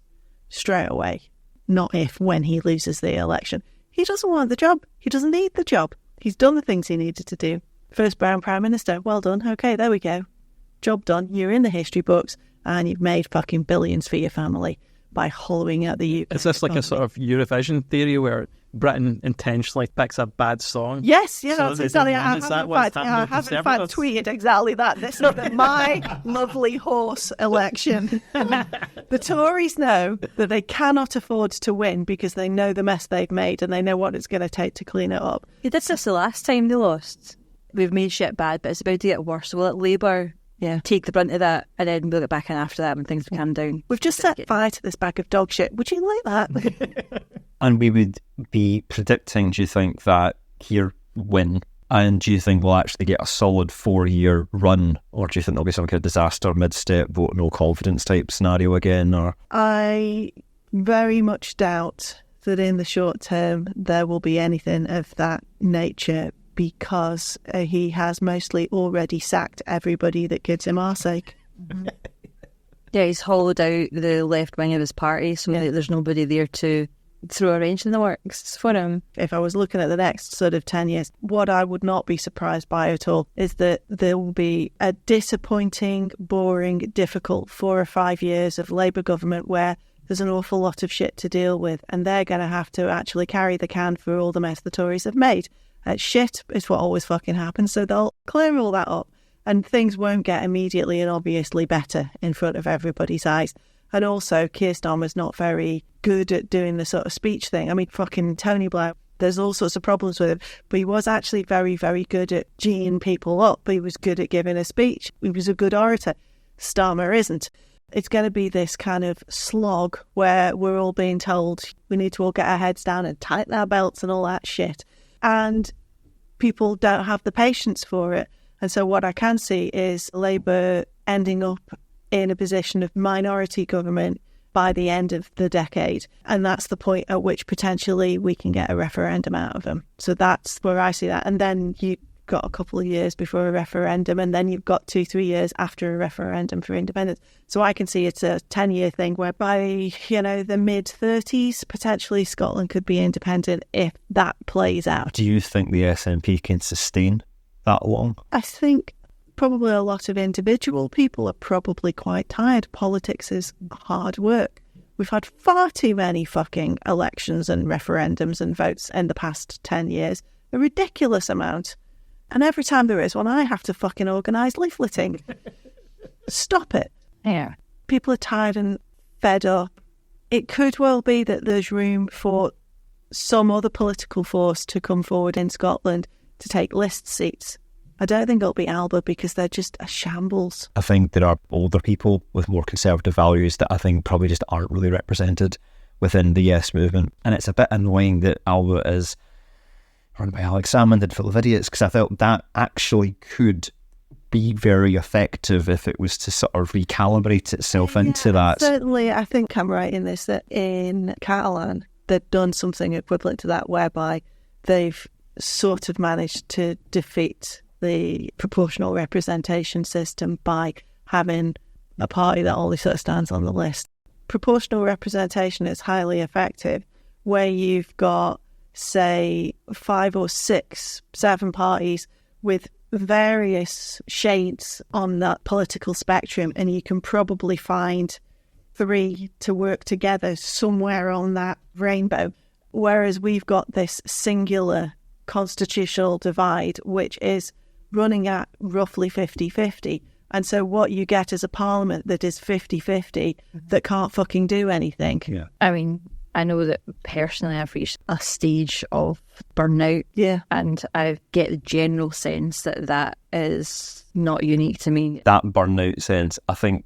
straight away. not if, when he loses the election. He doesn't want the job. He doesn't need the job. He's done the things he needed to do. First brown Prime Minister. Well done. Okay, there we go. Job done. You're in the history books and you've made fucking billions for your family by hollowing out the UK. Is this like a sort of Eurovision theory where Britain intentionally picks a bad song? Yes, yeah, So that's they exactly. don't I manage that have, what's in happening fact, with I have in fact tweeted exactly that. This is my lovely horse election. The Tories know that they cannot afford to win because they know the mess they've made and they know what it's going to take to clean it up. He did this the last time they lost. We've made shit bad, but it's about to get worse. So will Labour take the brunt of that and then we'll get back in after that when things calm down? We've just set fire to this bag of dog shit. Would you like that? And we would be predicting, do you think, that Keir win? And do you think we'll actually get a solid 4-year run? Or do you think there'll be some kind of disaster, mid-step, vote no confidence type scenario again? Or I very much doubt that in the short term there will be anything of that nature, because he has mostly already sacked everybody that gives him arseache. Yeah, he's hollowed out the left wing of his party, so there's nobody there to throw a wrench in the works for him. If I was looking at the next sort of 10 years, what I would not be surprised by at all is that there will be a disappointing, boring, difficult 4 or 5 years of Labour government where there's an awful lot of shit to deal with, and they're going to have to actually carry the can for all the mess the Tories have made. Shit is what always fucking happens, so they'll clear all that up and things won't get immediately and obviously better in front of everybody's eyes. And also, Keir Starmer's not very good at doing the sort of speech thing. I mean, fucking Tony Blair, there's all sorts of problems with him, but he was actually very, very good at geeing people up. He was good at giving a speech. He was a good orator. Starmer isn't. It's going to be this kind of slog where we're all being told we need to all get our heads down and tighten our belts and all that shit. And people don't have the patience for it. And so what I can see is Labour ending up in a position of minority government by the end of the decade. And that's the point at which potentially we can get a referendum out of them. So that's where I see that. And then you've got a couple of years before a referendum, and then you've got 2-3 years after a referendum for independence. So I can see it's a 10-year thing where by, the mid-30s, potentially Scotland could be independent if that plays out. do you think the SNP can sustain that long? I think probably a lot of individual people are probably quite tired. Politics is hard work. We've had far too many fucking elections and referendums and votes in the past 10 years. A ridiculous amount. And every time there is one, I have to fucking organise leafleting. Stop it. Yeah. People are tired and fed up. It could well be that there's room for some other political force to come forward in Scotland to take list seats. I don't think it'll be Alba because they're just a shambles. I think there are older people with more conservative values that I think probably just aren't really represented within the Yes movement. And it's a bit annoying that Alba is run by Alex Salmond and full of idiots, because I felt that actually could be very effective if it was to sort of recalibrate itself into that. Certainly, I think I'm right in this, that in Catalan, they've done something equivalent to that, whereby they've sort of managed to defeat the proportional representation system by having a party that only sort of stands on the list. Proportional representation is highly effective where you've got, say, 5 or 6, 7 parties with various shades on that political spectrum, and you can probably find 3 to work together somewhere on that rainbow. Whereas we've got this singular constitutional divide, which is running at roughly 50-50. And so what you get is a parliament that is 50-50 that can't fucking do anything. Yeah. I mean, I know that personally I've reached a stage of burnout. Yeah. And I get the general sense that that is not unique to me. That burnout sense, I think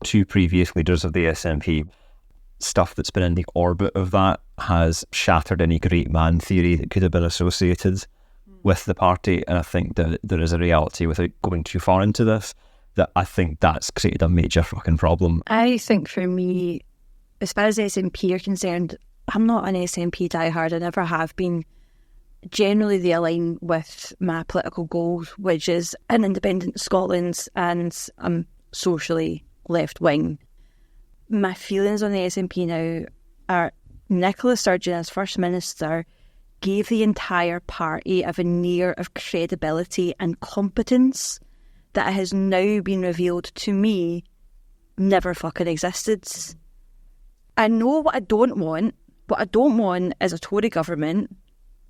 2 previous leaders of the SNP, stuff that's been in the orbit of that has shattered any great man theory that could have been associated with the party. And I think that there is a reality, without going too far into this, that I think that's created a major fucking problem. I think for me, as far as SNP are concerned, I'm not an SNP diehard. I never have been. Generally, they align with my political goals, which is an independent Scotland, and I'm socially left-wing. My feelings on the SNP now are Nicola Sturgeon, as First Minister, gave the entire party a veneer of credibility and competence that has now been revealed to me never fucking existed. I know what I don't want. What I don't want is a Tory government.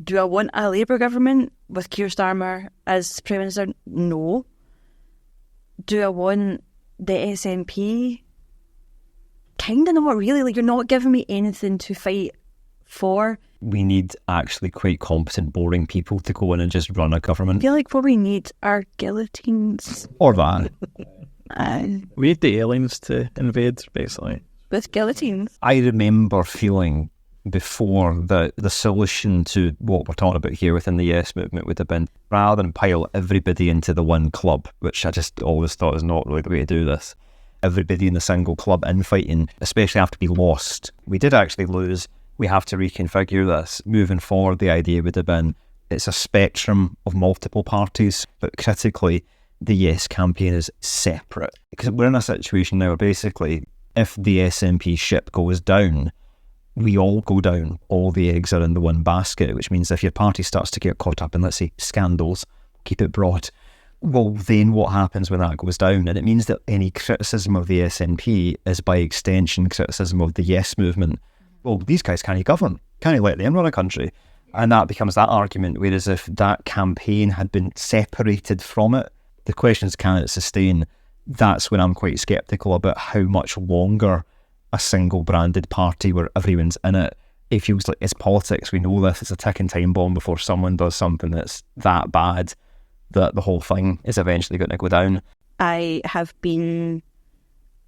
Do I want a Labour government with Keir Starmer as Prime Minister? No. Do I want the SNP? Kind of not really. Like, you're not giving me anything to fight for. We need actually quite competent, boring people to go in and just run a I government. feel like what we need are guillotines. Or that. We need the aliens to invade, basically. With guillotines. I remember feeling before that the solution to what we're talking about here within the Yes movement would have been, rather than pile everybody into the one club, which I just always thought is not really the way to do this, everybody in a single club infighting, especially after we lost. We did actually lose. We have to reconfigure this. Moving forward, the idea would have been it's a spectrum of multiple parties, but critically, the Yes campaign is separate. Because we're in a situation now where basically, if the SNP ship goes down, we all go down. All the eggs are in the one basket, which means if your party starts to get caught up in, let's say, scandals, keep it broad, well, then what happens when that goes down? And it means that any criticism of the SNP is by extension criticism of the Yes movement. Well, these guys can't govern. Can't let them run a country. And that becomes that argument. Whereas if that campaign had been separated from it, the question is, can it sustain? That's when I'm quite sceptical about how much longer a single branded party where everyone's in it. It feels like it's politics. We know this. It's a ticking time bomb before someone does something that's that bad that the whole thing is eventually going to go down. I have been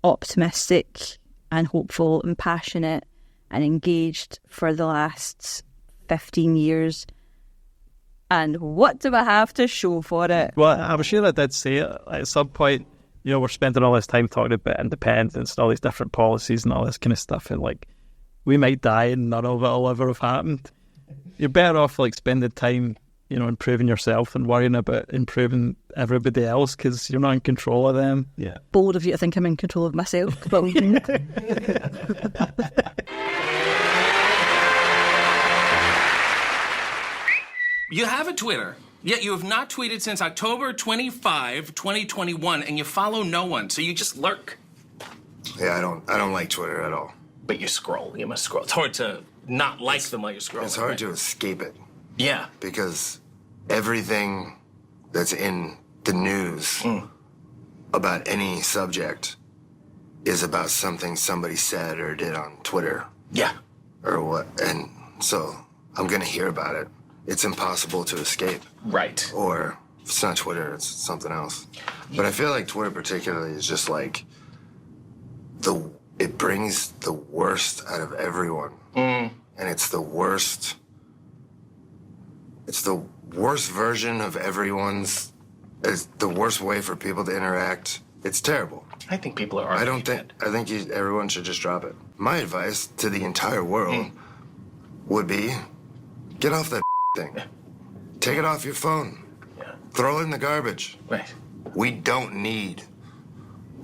optimistic and hopeful and passionate and engaged for the last 15 years. And what do I have to show for it? Well, I'm sure I did say it at some point. You know, we're spending all this time talking about independence and all these different policies and all this kind of stuff, and like, we might die and none of it will ever have happened. You're better off like spending time, you know, improving yourself and worrying about improving everybody else, because you're not in control of them. Yeah. Bold of you to think I'm in control of myself. But You have a Twitter, yet you have not tweeted since October 25, 2021, and you follow no one, so you just lurk. Yeah, I don't like Twitter at all. But you scroll. You must scroll. It's hard to not like them while you're scrolling. It's hard right? to escape it. Yeah. Because everything that's in the news about any subject is about something somebody said or did on Twitter. Yeah. Or what. And so I'm going to hear about it. It's impossible to escape. Right. Or if it's not Twitter, it's something else. But I feel like Twitter particularly is just like it brings the worst out of everyone. And it's the worst version of everyone's. It's the worst way for people to interact. It's terrible. I think people are I think everyone should just drop it. My advice to the entire world would be, get off that thing. Take it off your phone. Yeah. Throw it in the garbage. Right. We don't need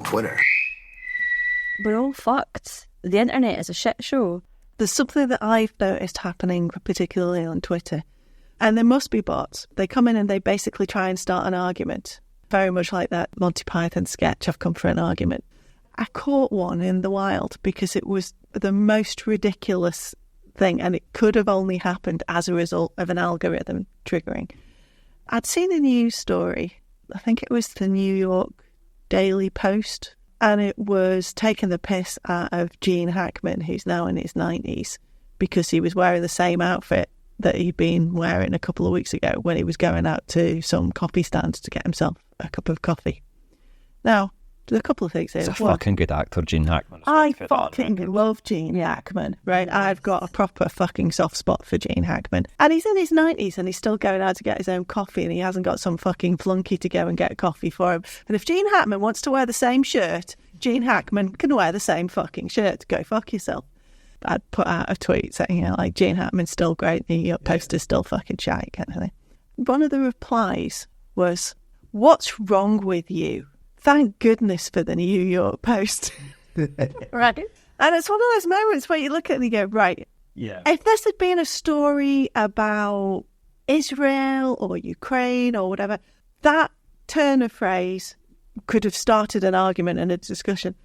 Twitter. we're all fucked. The internet is a shit show. There's something that I've noticed happening, particularly on Twitter, and there must be bots. They come in and they basically try and start an argument, very much like that Monty Python sketch, I've come for an argument. I caught one in the wild because it was the most ridiculous thing, and it could have only happened as a result of an algorithm triggering. I'd seen a news story, I think it was the New York Daily Post, and it was taking the piss out of Gene Hackman, who's now in his 90s, because he was wearing the same outfit that he'd been wearing a couple of weeks ago when he was going out to some coffee stand to get himself a cup of coffee. Now, there's a couple of things here. He's a fucking good actor, Gene Hackman. I fucking love Gene Hackman, right? I've got a proper fucking soft spot for Gene Hackman. And he's in his 90s and he's still going out to get his own coffee, and he hasn't got some fucking flunky to go and get coffee for him. And if Gene Hackman wants to wear the same shirt, Gene Hackman can wear the same fucking shirt. Go fuck yourself. I'd put out a tweet saying, like, Gene Hackman's still great, New York Post is still fucking shite, kind of thing. One of the replies was, "What's wrong with you? Thank goodness for the New York Post." Right. And it's one of those moments where you look at it and you go, right, Yeah. If this had been a story about Israel or Ukraine or whatever, that turn of phrase could have started an argument and a discussion,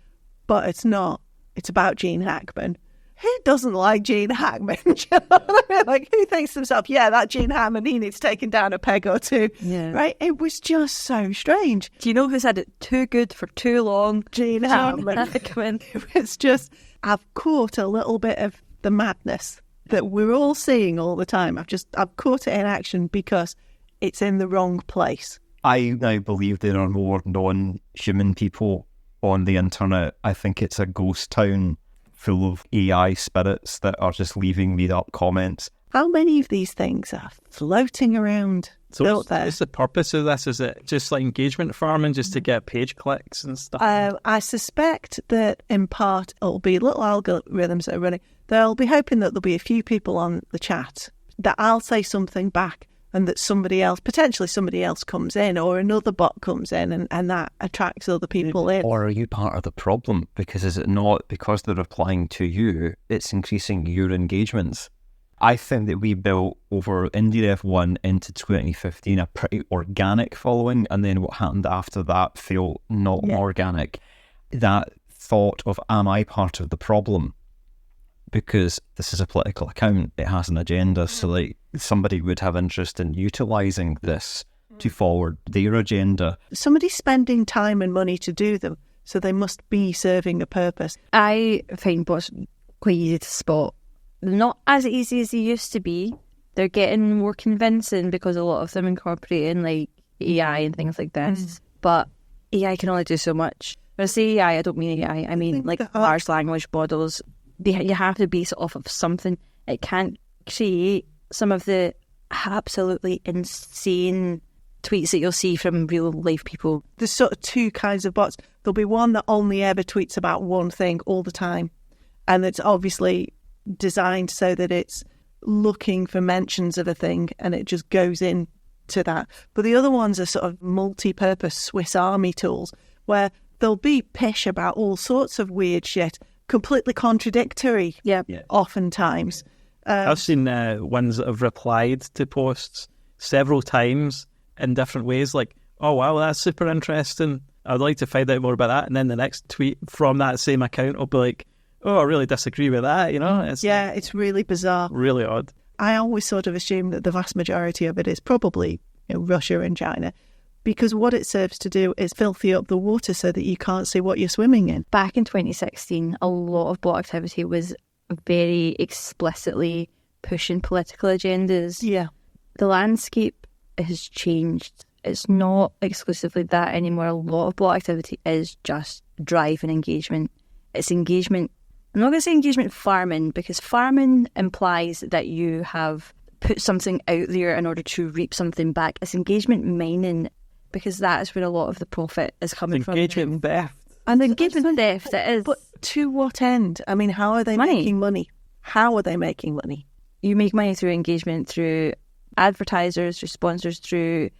but it's not. It's about Gene Hackman. Who doesn't like Gene Hackman? Do you know what I mean? Like, who thinks to himself, yeah, that Gene Hackman, he needs taken down a peg or two. Yeah. Right? It was just so strange. Do you know who's had it too good for too long? Gene Hackman. It's just, I've caught a little bit of the madness that we're all seeing all the time. I've caught it in action because it's in the wrong place. I now believe there are more non-human people on the internet. I think it's a ghost town full of AI spirits that are just leaving made-up comments. How many of these things are floating around out there? What's the purpose of this? Is it just like engagement farming, just to get page clicks and stuff? I suspect that in part it'll be little algorithms that are running. They'll be hoping that there'll be a few people on the chat that I'll say something back and that potentially somebody else comes in, or another bot comes in and that attracts other people in. Or are you part of the problem? Because is it not, because they're replying to you, it's increasing your engagements? I think that we built over IndieRef 1 into 2015 a pretty organic following, and then what happened after that felt not organic. That thought of, am I part of the problem? Because this is a political account, it has an agenda, so like somebody would have interest in utilising this to forward their agenda. Somebody's spending time and money to do them, so they must be serving a purpose. I find bots quite easy to spot. They're not as easy as they used to be. They're getting more convincing because a lot of them incorporate in like AI and things like this. But AI can only do so much. When I say AI, I don't mean AI. I mean like large language models. You have to base it off of something. It can't create some of the absolutely insane tweets that you'll see from real life people. There's sort of two kinds of bots. There'll be one that only ever tweets about one thing all the time. And it's obviously designed so that it's looking for mentions of a thing and it just goes into that. But the other ones are sort of multi-purpose Swiss Army tools where they'll be pish about all sorts of weird shit, completely contradictory oftentimes. I've seen ones that have replied to posts several times in different ways, like, oh wow, that's super interesting, I'd like to find out more about that, and then the next tweet from that same account will be like, oh, I really disagree with that, you know? It's really bizarre. Really odd. I always sort of assume that the vast majority of it is probably Russia and China, because what it serves to do is filthy up the water so that you can't see what you're swimming in. Back in 2016, a lot of bot activity was very explicitly pushing political agendas. Yeah. The landscape has changed. It's not exclusively that anymore. A lot of bot activity is just drive and engagement. It's engagement. I'm not going to say engagement farming, because farming implies that you have put something out there in order to reap something back. It's engagement mining, because that is where a lot of the profit is coming from. Engagement theft. And engagement theft, it is. But to what end? I mean, how are they making money? How are they making money? You make money through engagement, through advertisers, through sponsors, through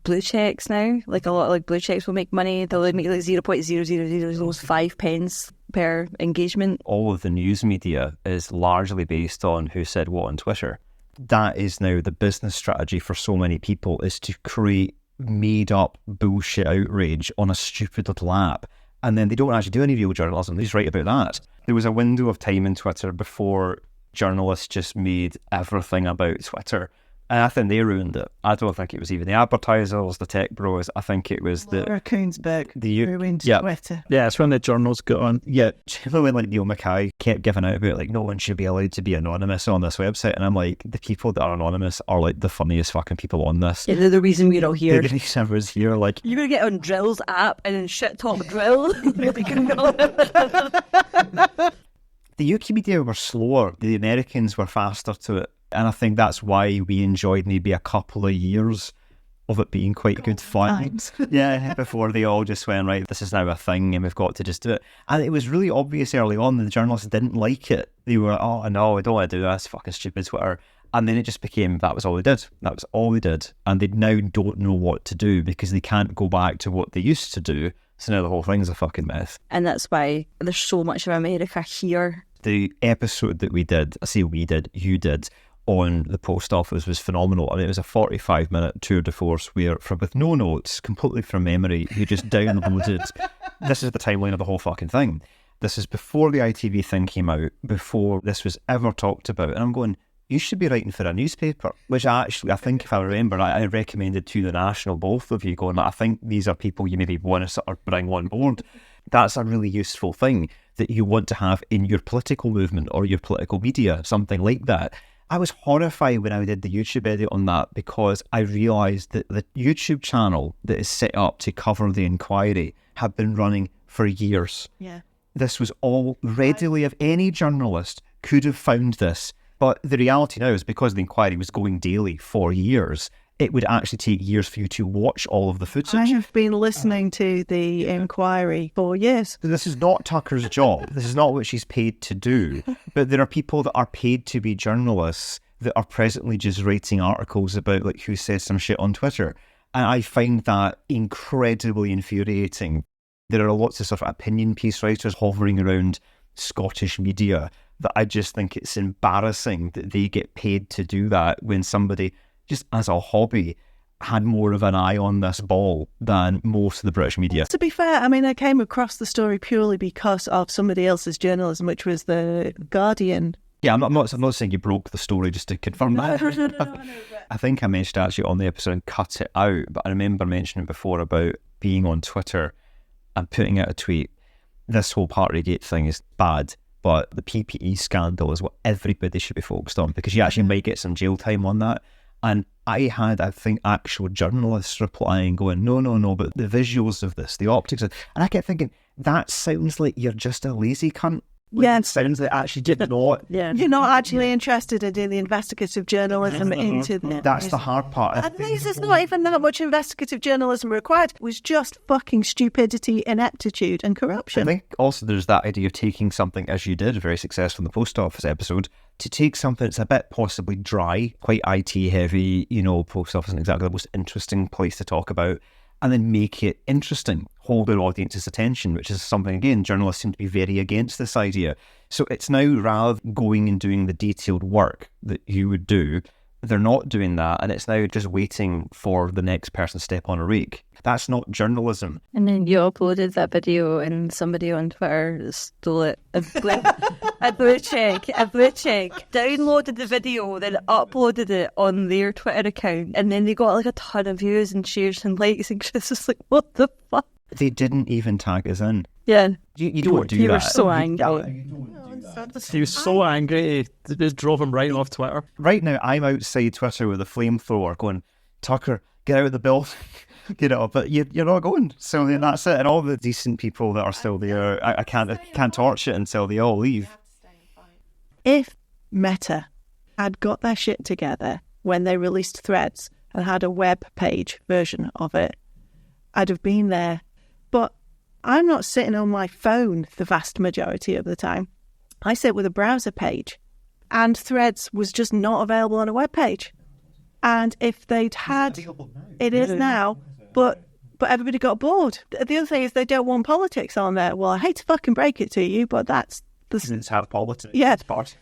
blue checks now. Like a lot of like blue checks will make money. They'll make like 0.0005 pence per engagement. All of the news media is largely based on who said what on Twitter. That is now the business strategy for so many people, is to create made up bullshit outrage on a stupid little app, and then they don't actually do any real journalism. They just write about that. There was a window of time in Twitter before journalists just made everything about Twitter, and I think they ruined it. I don't think it was even the advertisers, the tech bros. I think it was Laura Koonsberg ruined Twitter. Yeah, it's when the journals got on. Yeah, when like Neil Mackay kept giving out about like no one should be allowed to be anonymous on this website, and I'm like, the people that are anonymous are like the funniest fucking people on this. Yeah, they're the reason we're all here. The reason everyone's here, like you're gonna get on Drill's app and then shit talk Drill. The UK media were slower. The Americans were faster to it. And I think that's why we enjoyed maybe a couple of years of it being quite good fun. Yeah, before they all just went, right, this is now a thing and we've got to just do it. And it was really obvious early on that the journalists didn't like it. They were, oh no, I don't want to do that, it's fucking stupid Twitter. And then it just became, that was all they did. That was all they did. And they now don't know what to do because they can't go back to what they used to do. So now the whole thing's a fucking myth. And that's why there's so much of America here. The episode that you did on the post office was phenomenal. I mean, it was a 45-minute tour de force where, with no notes, completely from memory, you just downloaded. This is the timeline of the whole fucking thing. This is before the ITV thing came out, before this was ever talked about. And I'm going, you should be writing for a newspaper, which I think if I remember, I recommended to the National, both of you, going, I think these are people you maybe want to sort of bring on board. That's a really useful thing that you want to have in your political movement or your political media, something like that. I was horrified when I did the YouTube edit on that, because I realised that the YouTube channel that is set up to cover the inquiry had been running for years. Yeah. This was all readily, if any journalist could have found this. But the reality now is, because the inquiry was going daily for years, it would actually take years for you to watch all of the footage. I have been listening to the inquiry for years. This is not Tucker's job. This is not what she's paid to do. But there are people that are paid to be journalists that are presently just writing articles about like who says some shit on Twitter. And I find that incredibly infuriating. There are lots of sort of opinion piece writers hovering around Scottish media that I just think it's embarrassing that they get paid to do that, when somebody, just as a hobby, had more of an eye on this ball than most of the British media. To be fair, I mean, I came across the story purely because of somebody else's journalism, which was the Guardian. Yeah, I'm not saying you broke the story, just to confirm that. No, I think I mentioned actually on the episode and cut it out, but I remember mentioning before about being on Twitter and putting out a tweet. This whole Partygate thing is bad, but the PPE scandal is what everybody should be focused on, because you actually might get some jail time on that. And I had, I think, actual journalists replying, going, no, but the visuals of this, the optics. And I kept thinking, that sounds like you're just a lazy cunt. Yeah. It sounds like actually did not. Yeah. You're not actually interested in doing the investigative journalism into that. That's the hard part. At least there's not even that much investigative journalism required. It was just fucking stupidity, ineptitude and corruption. I think also there's that idea of taking something, as you did, very successful in the post office episode, to take something that's a bit possibly dry, quite IT heavy, post office isn't exactly the most interesting place to talk about, and then make it interesting, hold their audience's attention, which is something, again, journalists seem to be very against this idea. So it's now, rather than going and doing the detailed work that you would do, they're not doing that, and it's now just waiting for the next person to step on a rake. That's not journalism. And then you uploaded that video and somebody on Twitter stole it. A blue check, downloaded the video, then uploaded it on their Twitter account, and then they got like a ton of views and shares and likes, and it's just like, what the fuck? They didn't even tag us in. Yeah. You don't do that. You were so angry. He was so angry, it just drove him right off Twitter. Right now, I'm outside Twitter with a flamethrower going, Tucker, get out of the building. But you're not going. So then that's it. And all the decent people that are still there, I can't torch it until they all leave. If Meta had got their shit together when they released Threads and had a web page version of it, I'd have been there. But I'm not sitting on my phone the vast majority of the time. I sit with a browser page, and Threads was just not available on a web page. And if they'd had, it is now, but everybody got bored. The other thing is they don't want politics on there. Well, I hate to fucking break it to you, but that's It's how politics. Yeah. It's part.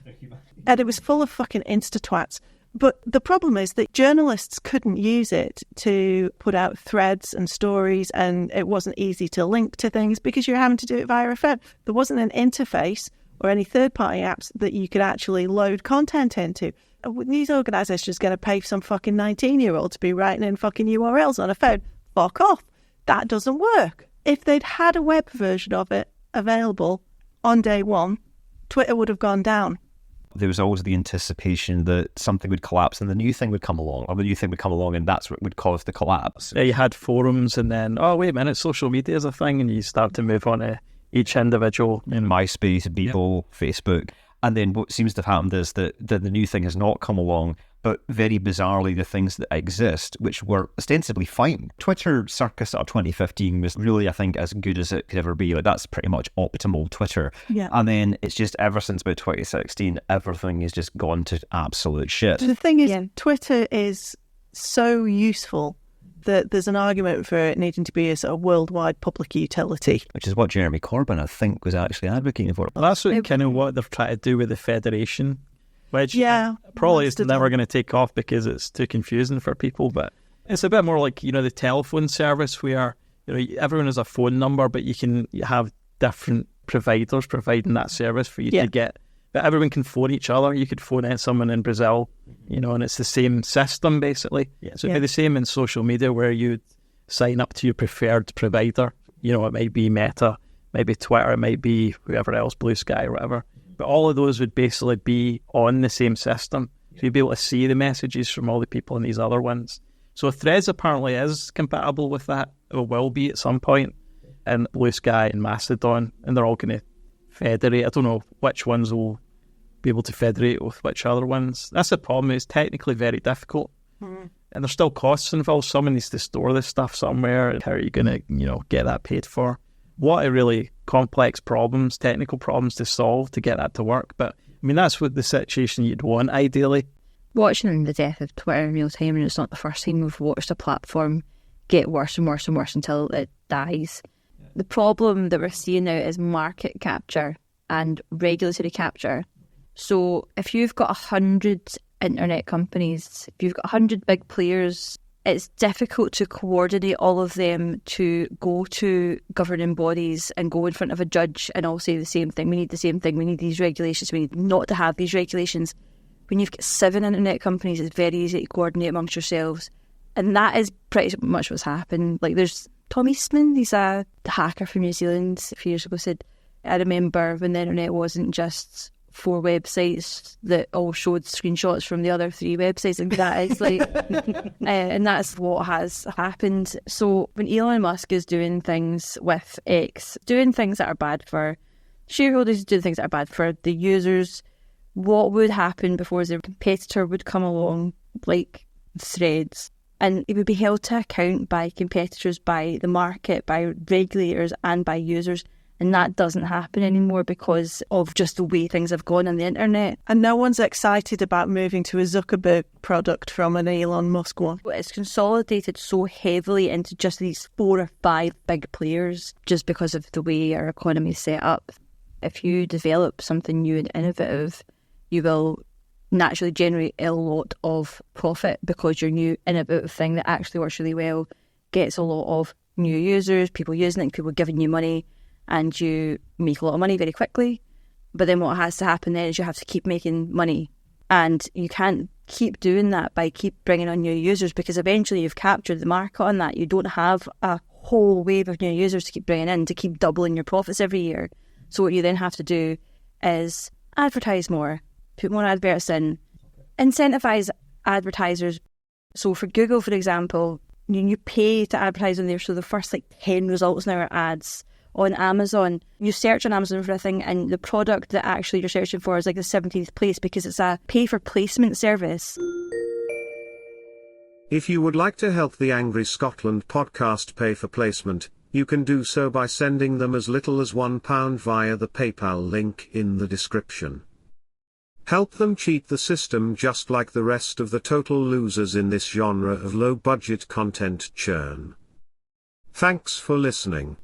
And it was full of fucking insta-twats. But the problem is that journalists couldn't use it to put out threads and stories, and it wasn't easy to link to things because you're having to do it via a phone. There wasn't an interface or any third-party apps that you could actually load content into. These organisations are going to pay some fucking 19-year-old to be writing in fucking URLs on a phone. Fuck off. That doesn't work. If they'd had a web version of it available on day one, Twitter would have gone down. There was always the anticipation that something would collapse and the new thing would come along, or the new thing would come along and that's what would cause the collapse. Yeah, you had forums and then, oh, wait a minute, social media is a thing, and you start to move on to each individual. In MySpace, Beeple, Facebook. And then what seems to have happened is that the new thing has not come along, but very bizarrely, the things that exist, which were ostensibly fine. Twitter circa sort of 2015 was really, I think, as good as it could ever be. Like, that's pretty much optimal Twitter. Yeah. And then it's just ever since about 2016, everything has just gone to absolute shit. The thing is, Twitter is so useful there's an argument for it needing to be a sort of worldwide public utility. Which is what Jeremy Corbyn, I think, was actually advocating for. Well, that's kind of what they're trying to do with the Federation, which probably is never going to take off because it's too confusing for people. But it's a bit more like, the telephone service where, everyone has a phone number, but you have different providers providing that service for you to get. But everyone can phone each other. You could phone someone in Brazil, and it's the same system, basically. Yeah. So it'd be the same in social media where you sign up to your preferred provider. It might be Meta, maybe Twitter, it might be whoever else, Blue Sky or whatever. But all of those would basically be on the same system. So you'd be able to see the messages from all the people in these other ones. So Threads apparently is compatible with that, or will be at some point, and Blue Sky and Mastodon, and they're all going to federate. I don't know which ones will be able to federate with which other ones. That's the problem. It's technically very difficult. And there's still costs involved. Someone needs to store this stuff somewhere. And how are you going to, get that paid for? What are really complex problems, technical problems to solve to get that to work. But, that's what the situation you'd want, ideally. Watching the death of Twitter in real time, and it's not the first time we've watched a platform get worse and worse and worse until it dies. The problem that we're seeing now is market capture and regulatory capture. So if you've got 100 internet companies, if you've got 100 big players, it's difficult to coordinate all of them to go to governing bodies and go in front of a judge and all say the same thing. We need the same thing. We need these regulations. We need not to have these regulations. When you've got 7 internet companies, it's very easy to coordinate amongst yourselves. And that is pretty much what's happened. Like, there's Tom Eastman, he's a hacker from New Zealand a few years ago, said, I remember when the internet wasn't just 4 websites that all showed screenshots from the other 3 websites, and that is like, and that's what has happened. So when Elon Musk is doing things with X, doing things that are bad for shareholders, doing things that are bad for the users, what would happen before their competitor would come along, like Threads, and it would be held to account by competitors, by the market, by regulators, and by users. And that doesn't happen anymore because of just the way things have gone on the internet. And no one's excited about moving to a Zuckerberg product from an Elon Musk one. It's consolidated so heavily into just these 4 or 5 big players just because of the way our economy is set up. If you develop something new and innovative, you will naturally generate a lot of profit because your new innovative thing that actually works really well gets a lot of new users, people using it, people giving you money, and you make a lot of money very quickly. But then what has to happen then is you have to keep making money, and you can't keep doing that by keep bringing on new users, because eventually you've captured the market on that. You don't have a whole wave of new users to keep bringing in to keep doubling your profits every year. So what you then have to do is advertise more, put more adverts in, incentivize advertisers. So for Google, for example, you pay to advertise on there. So the first 10 results now are ads. On Amazon, you search on Amazon for a thing, and the product that actually you're searching for is the 17th place because it's a pay for placement service. If you would like to help the Angry Scotland podcast pay for placement, you can do so by sending them as little as £1 via the PayPal link in the description. Help them cheat the system just like the rest of the total losers in this genre of low-budget content churn. Thanks for listening.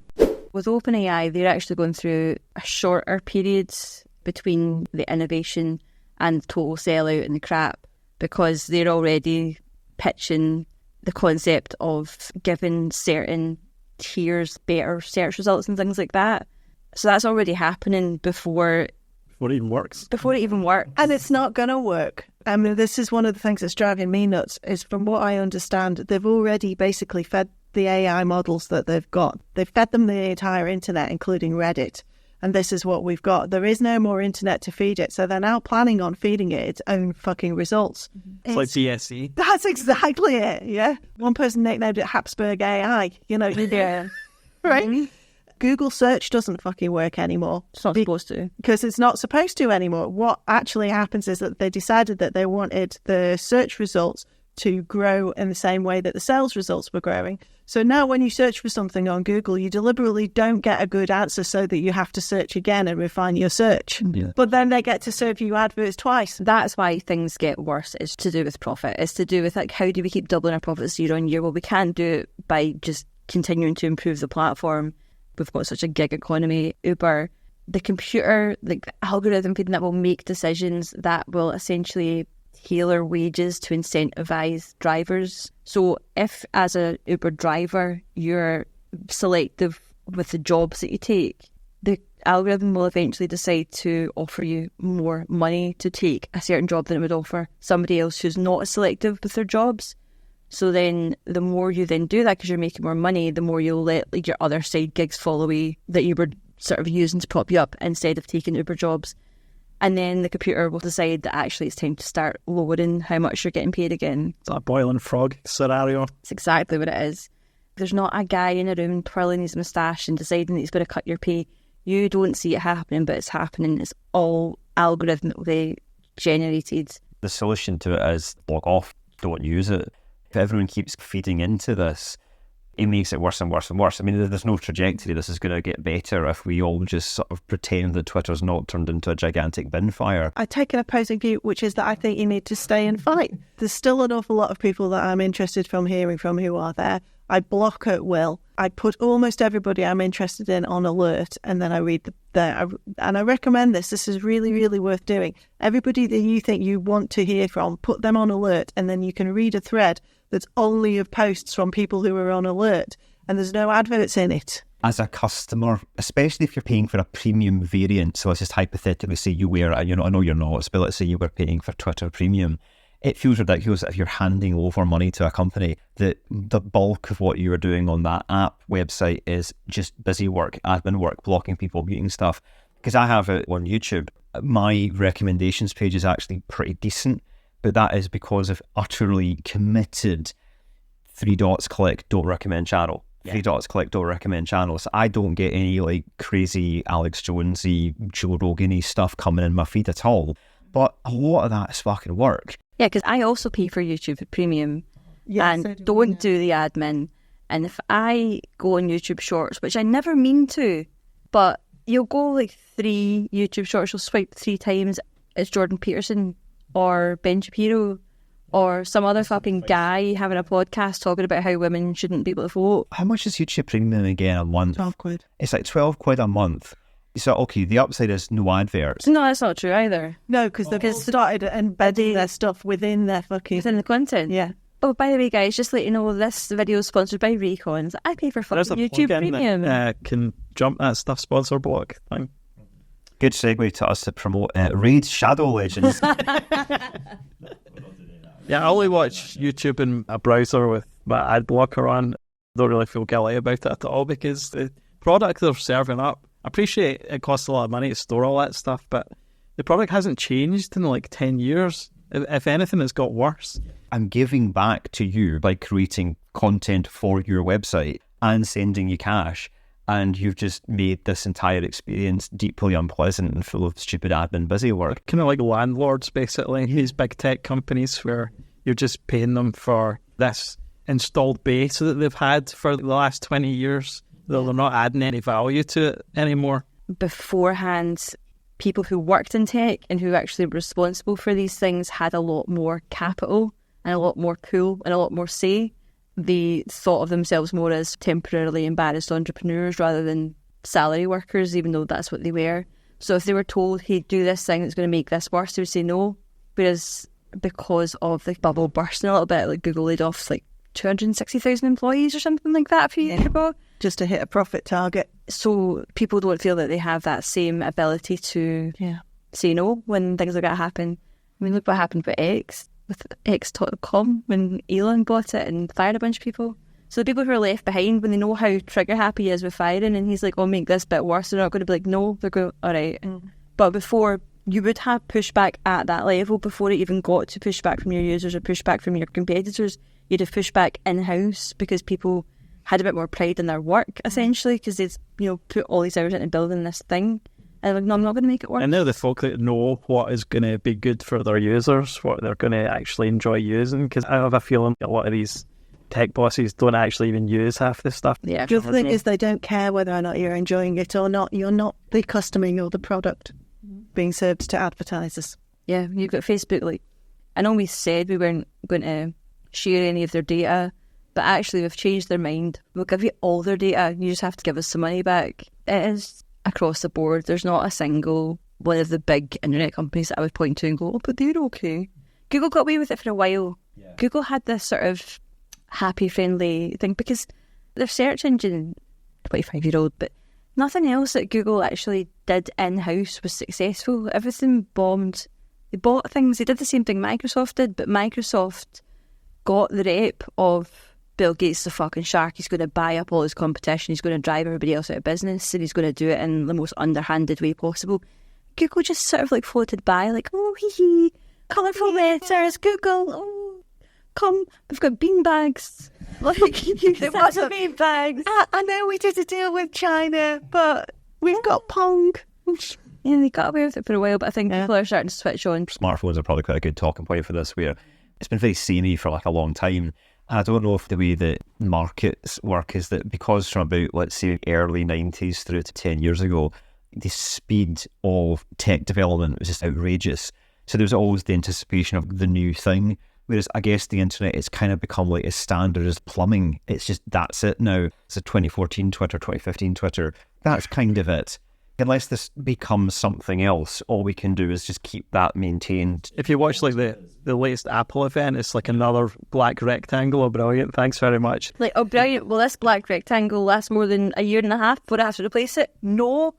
With OpenAI, they're actually going through a shorter period between the innovation and the total sellout and the crap, because they're already pitching the concept of giving certain tiers better search results and things like that. So that's already happening before it even works. Before it even works. And it's not going to work. I mean, this is one of the things that's driving me nuts, is from what I understand, they've already basically fed the AI models that they've got. They've fed them the entire internet, including Reddit. And this is what we've got. There is no more internet to feed it. So they're now planning on feeding it its own fucking results. It's like DSE. That's exactly it, yeah. One person nicknamed it Habsburg AI, Yeah. Right? Mm-hmm. Google search doesn't fucking work anymore. It's not supposed to. Because it's not supposed to anymore. What actually happens is that they decided that they wanted the search results to grow in the same way that the sales results were growing. So now when you search for something on Google, you deliberately don't get a good answer so that you have to search again and refine your search. Yeah. But then they get to serve you adverts twice. That's why things get worse. It's to do with profit. It's to do with, like, how do we keep doubling our profits year on year? Well, we can't do it by just continuing to improve the platform. We've got such a gig economy. Uber, the computer, like the algorithm feeding that will make decisions that will essentially tailor wages to incentivize drivers. So if, as a Uber driver, you're selective with the jobs that you take, the algorithm will eventually decide to offer you more money to take a certain job than it would offer somebody else who's not as selective with their jobs. So then the more you then do that because you're making more money, the more you'll let, like, your other side gigs fall away that you were sort of using to prop you up instead of taking Uber jobs. And then the computer will decide that actually it's time to start lowering how much you're getting paid again. It's a boiling frog scenario. It's exactly what it is. There's not a guy in a room twirling his moustache and deciding that he's going to cut your pay. You don't see it happening, but it's happening. It's all algorithmically generated. The solution to it is log off, don't use it. If everyone keeps feeding into this, it makes it worse and worse and worse. I mean, there's no trajectory. This is going to get better if we all just sort of pretend that Twitter's not turned into a gigantic bin fire. I take an opposing view, which is that I think you need to stay and fight. There's still an awful lot of people that I'm interested from hearing from who are there. I block at will. I put almost everybody I'm interested in on alert, and then I read and I recommend this. This is really, really worth doing. Everybody that you think you want to hear from, put them on alert, and then you can read a thread that's only of posts from people who are on alert, and there's no adverts in it. As a customer, especially if you're paying for a premium variant, so let's just hypothetically say you were, I know you're not, but let's say you were paying for Twitter Premium, it feels ridiculous if you're handing over money to a company that the bulk of what you're doing on that app website is just busy work, admin work, blocking people, muting stuff. Because I have it on YouTube, my recommendations page is actually pretty decent, but that is because of utterly committed 3 dots click, don't recommend channel. 3 dots click, don't recommend channels. So I don't get any like crazy Alex Jonesy, Joe Rogan-y stuff coming in my feed at all. But a lot of that is fucking work. Yeah, because I also pay for YouTube Premium Yes, and don't do the admin. And if I go on YouTube Shorts, which I never mean to, but you'll go like 3 YouTube Shorts, you'll swipe 3 times, it's Jordan Peterson or Ben Shapiro or some other fucking guy having a podcast talking about how women shouldn't be able to vote. How much is YouTube Premium again a month? 12 quid. It's like 12 quid a month. So, okay, the upside is no adverts. No, that's not true either. No, because they've started embedding their stuff within their fucking... Within the content. Yeah. Oh, by the way, guys, just to let you know, this video is sponsored by Raycons. I pay for fucking YouTube Premium. That, can jump that stuff sponsor block thing. Good segue to us to promote Raid Shadow Legends. Yeah, I only watch YouTube in a browser with my ad blocker on. Don't really feel guilty about it at all because the product they're serving up, I appreciate it costs a lot of money to store all that stuff, but the product hasn't changed in like 10 years. If anything, it's got worse. I'm giving back to you by creating content for your website and sending you cash, and you've just made this entire experience deeply unpleasant and full of stupid admin busy work. Kind of like landlords, basically, these big tech companies where you're just paying them for this installed base that they've had for the last 20 years. They're not adding any value to it anymore. Beforehand, people who worked in tech and who actually were responsible for these things had a lot more capital and a lot more pull and a lot more say. They thought of themselves more as temporarily embarrassed entrepreneurs rather than salary workers, even though that's what they were. So if they were told, hey, do this thing that's going to make this worse, they would say no. Whereas because of the bubble bursting a little bit, like Google laid off like 260,000 employees or something like that a few years ago. Just to hit a profit target. So people don't feel that they have that same ability to say no when things are going to happen. I mean, look what happened with X, with X.com when Elon bought it and fired a bunch of people. So the people who are left behind, when they know how trigger happy he is with firing and he's like, oh, make this bit worse, they're not going to be like, no, they're going, all right. But before, you would have pushback at that level before it even got to pushback from your users or pushback from your competitors. You'd have pushback in-house because people had a bit more pride in their work, essentially, because they'd put all these hours into building this thing. And like, no, I'm not going to make it work. And they're the folk that know what is going to be good for their users, what they're going to actually enjoy using. Because I have a feeling a lot of these tech bosses don't actually even use half this stuff. Yeah. The other thing is they don't care whether or not you're enjoying it or not. You're not the customer, you're the product being served to advertisers. Yeah, you've got Facebook. Like, I know we said we weren't going to share any of their data, but actually we've changed their mind. We'll give you all their data. You just have to give us some money back. It is across the board. There's not a single one of the big internet companies that I would point to and go, oh, but they're okay. Google got away with it for a while. Yeah. Google had this sort of happy, friendly thing because their search engine, 25-year-old, but nothing else that Google actually did in-house was successful. Everything bombed. They bought things. They did the same thing Microsoft did, but Microsoft got the rep of Bill Gates the fucking shark. He's going to buy up all his competition. He's going to drive everybody else out of business, and he's going to do it in the most underhanded way possible. Google just sort of like floated by, like, oh, hee hee, colourful letters, Google, oh, come, we've got beanbags. Like, There wasn't beanbags. I know we did a deal with China, but we've got Pong. Yeah, they got away with it for a while, but I think people are starting to switch on. Smartphones are probably quite a good talking point for this, where it's been very samey for like a long time. And I don't know if the way that markets work is that because from about, let's say, early 90s through to 10 years ago, the speed of tech development was just outrageous. So there was always the anticipation of the new thing. Whereas I guess the internet, it's kind of become like as standard as plumbing. It's just, that's it now. It's a 2014 Twitter, 2015 Twitter. That's kind of it. Unless this becomes something else, all we can do is just keep that maintained. If you watch like the latest Apple event, it's like another black rectangle. Oh, brilliant. Thanks very much. Like, oh, brilliant. Will this black rectangle last more than a year and a half before I have to replace it? No.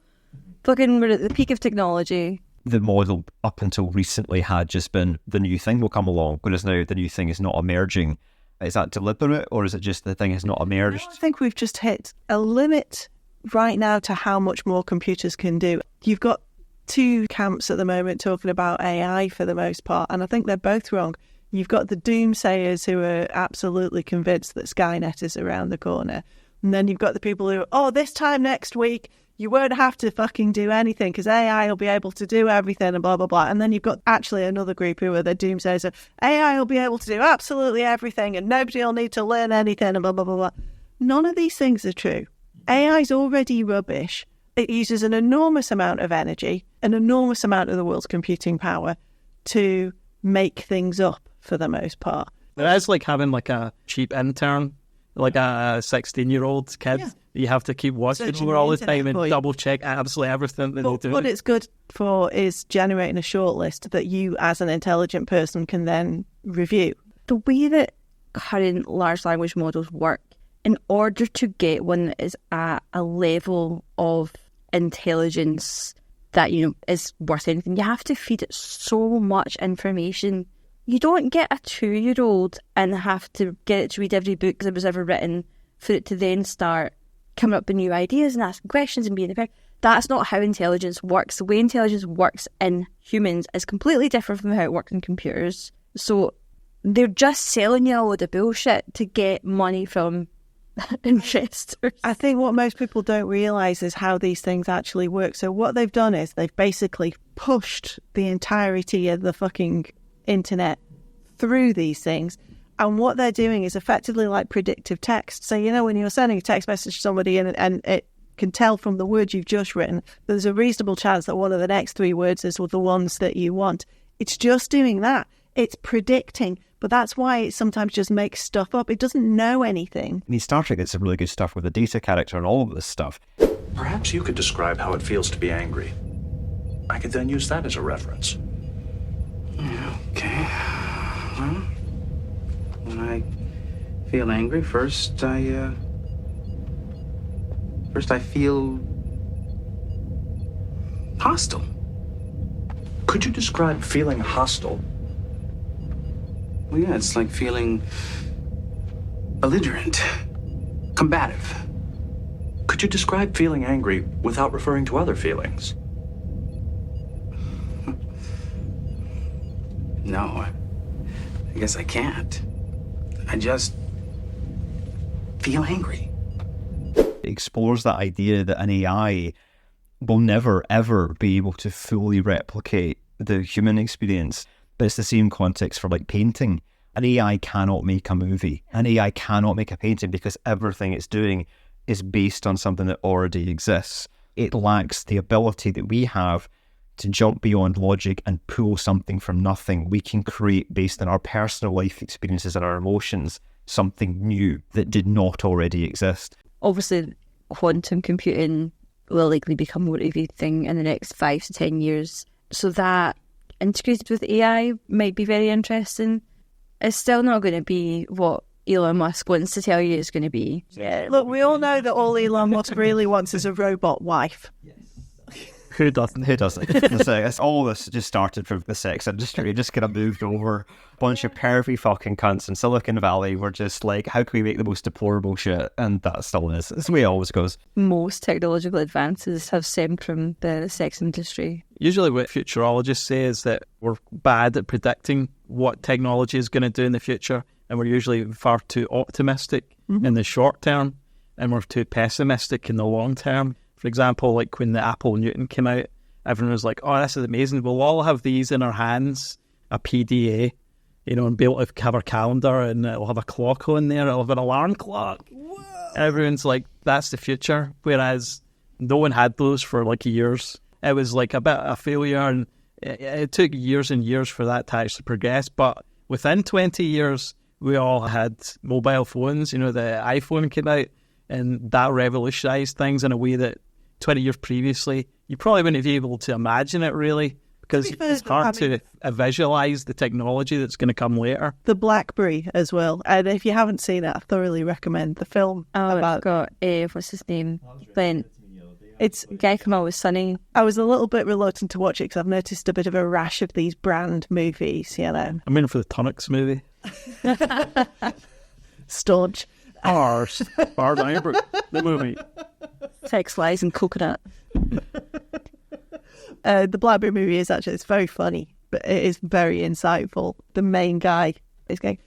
Fucking, we're at the peak of technology. The model up until recently had just been the new thing will come along, whereas now the new thing is not emerging. Is that deliberate, or is it just the thing has not emerged? No, I think we've just hit a limit right now to how much more computers can do. You've got two camps at the moment talking about AI for the most part, and I think they're both wrong. You've got the doomsayers who are absolutely convinced that Skynet is around the corner, and then you've got the people who, oh, this time next week you won't have to fucking do anything because AI will be able to do everything and blah, blah, blah. And then you've got actually another group who are the doomsayers of AI will be able to do absolutely everything and nobody will need to learn anything and blah, blah, blah, blah. None of these things are true. AI is already rubbish. It uses an enormous amount of energy, an enormous amount of the world's computing power to make things up for the most part. It is like having like a cheap intern, like a 16-year-old kid. Yeah. You have to keep watching over all the time and double check absolutely everything that they do. What it's good for is generating a shortlist that you as an intelligent person can then review. The way that current large language models work, in order to get one that is at a level of intelligence that, you know, is worth anything, you have to feed it so much information. You don't get a 2-year-old and have to get it to read every book that was ever written for it to then start coming up with new ideas and asking questions and being prepared. That's not how intelligence works. The way intelligence works in humans is completely different from how it works in computers. So they're just selling you a load of bullshit to get money from investors. I think what most people don't realise is how these things actually work. So what they've done is they've basically pushed the entirety of the fucking internet through these things. And what they're doing is effectively like predictive text. So, you know, when you're sending a text message to somebody and it can tell from the words you've just written, there's a reasonable chance that one of the next 3 words is the ones that you want. It's just doing that. It's predicting. But that's why it sometimes just makes stuff up. It doesn't know anything. I mean, Star Trek did some really good stuff with the data character and all of this stuff. Perhaps you could describe how it feels to be angry. I could then use that as a reference. Okay. Well, when I feel angry, first I feel hostile. Could you describe feeling hostile? Well, yeah, it's like feeling belligerent, combative. Could you describe feeling angry without referring to other feelings? No, I guess I can't. I just feel angry. It explores that idea that an AI will never, ever be able to fully replicate the human experience. But it's the same context for like painting. An AI cannot make a movie. An AI cannot make a painting because everything it's doing is based on something that already exists. It lacks the ability that we have to jump beyond logic and pull something from nothing. We can create, based on our personal life experiences and our emotions, something new that did not already exist. Obviously, quantum computing will likely become more of a thing in the next 5 to 10 years. So that integrated with AI might be very interesting. It's still not going to be what Elon Musk wants to tell you it's going to be. Yeah, look, we all know that all Elon Musk really wants is a robot wife. Who doesn't? Who doesn't? It's all this just started from the sex industry. It just kind of moved over. A bunch of pervy fucking cunts in Silicon Valley were just like, how can we make the most deplorable shit? And that still is. It's the way it always goes. Most technological advances have stemmed from the sex industry. Usually what futurologists say is that we're bad at predicting what technology is going to do in the future, and we're usually far too optimistic in the short term, and we're too pessimistic in the long term. For example, like when the Apple Newton came out, everyone was like, oh, this is amazing. We'll all have these in our hands, a PDA, and be able to have our calendar, and it'll have a clock on there, it'll have an alarm clock. Whoa. Everyone's like, that's the future. Whereas no one had those for like years. It was like a bit of a failure, and it took years and years for that to actually progress. But within 20 years, we all had mobile phones. The iPhone came out, and that revolutionized things in a way that 20 years previously, you probably wouldn't be able to imagine it really, because it's hard to visualize the technology that's going to come later. The BlackBerry as well. And if you haven't seen it, I thoroughly recommend the film. It's got, what's his name? Ben. It's Guy from Always Sunny. I was a little bit reluctant to watch it because I've noticed a bit of a rash of these brand movies, I'm in for the Tunnocks movie. Staunch. Bars Ironbrook, the movie. Sex, lies and coconut. The BlackBerry movie it's very funny, but it is very insightful. The main guy is going,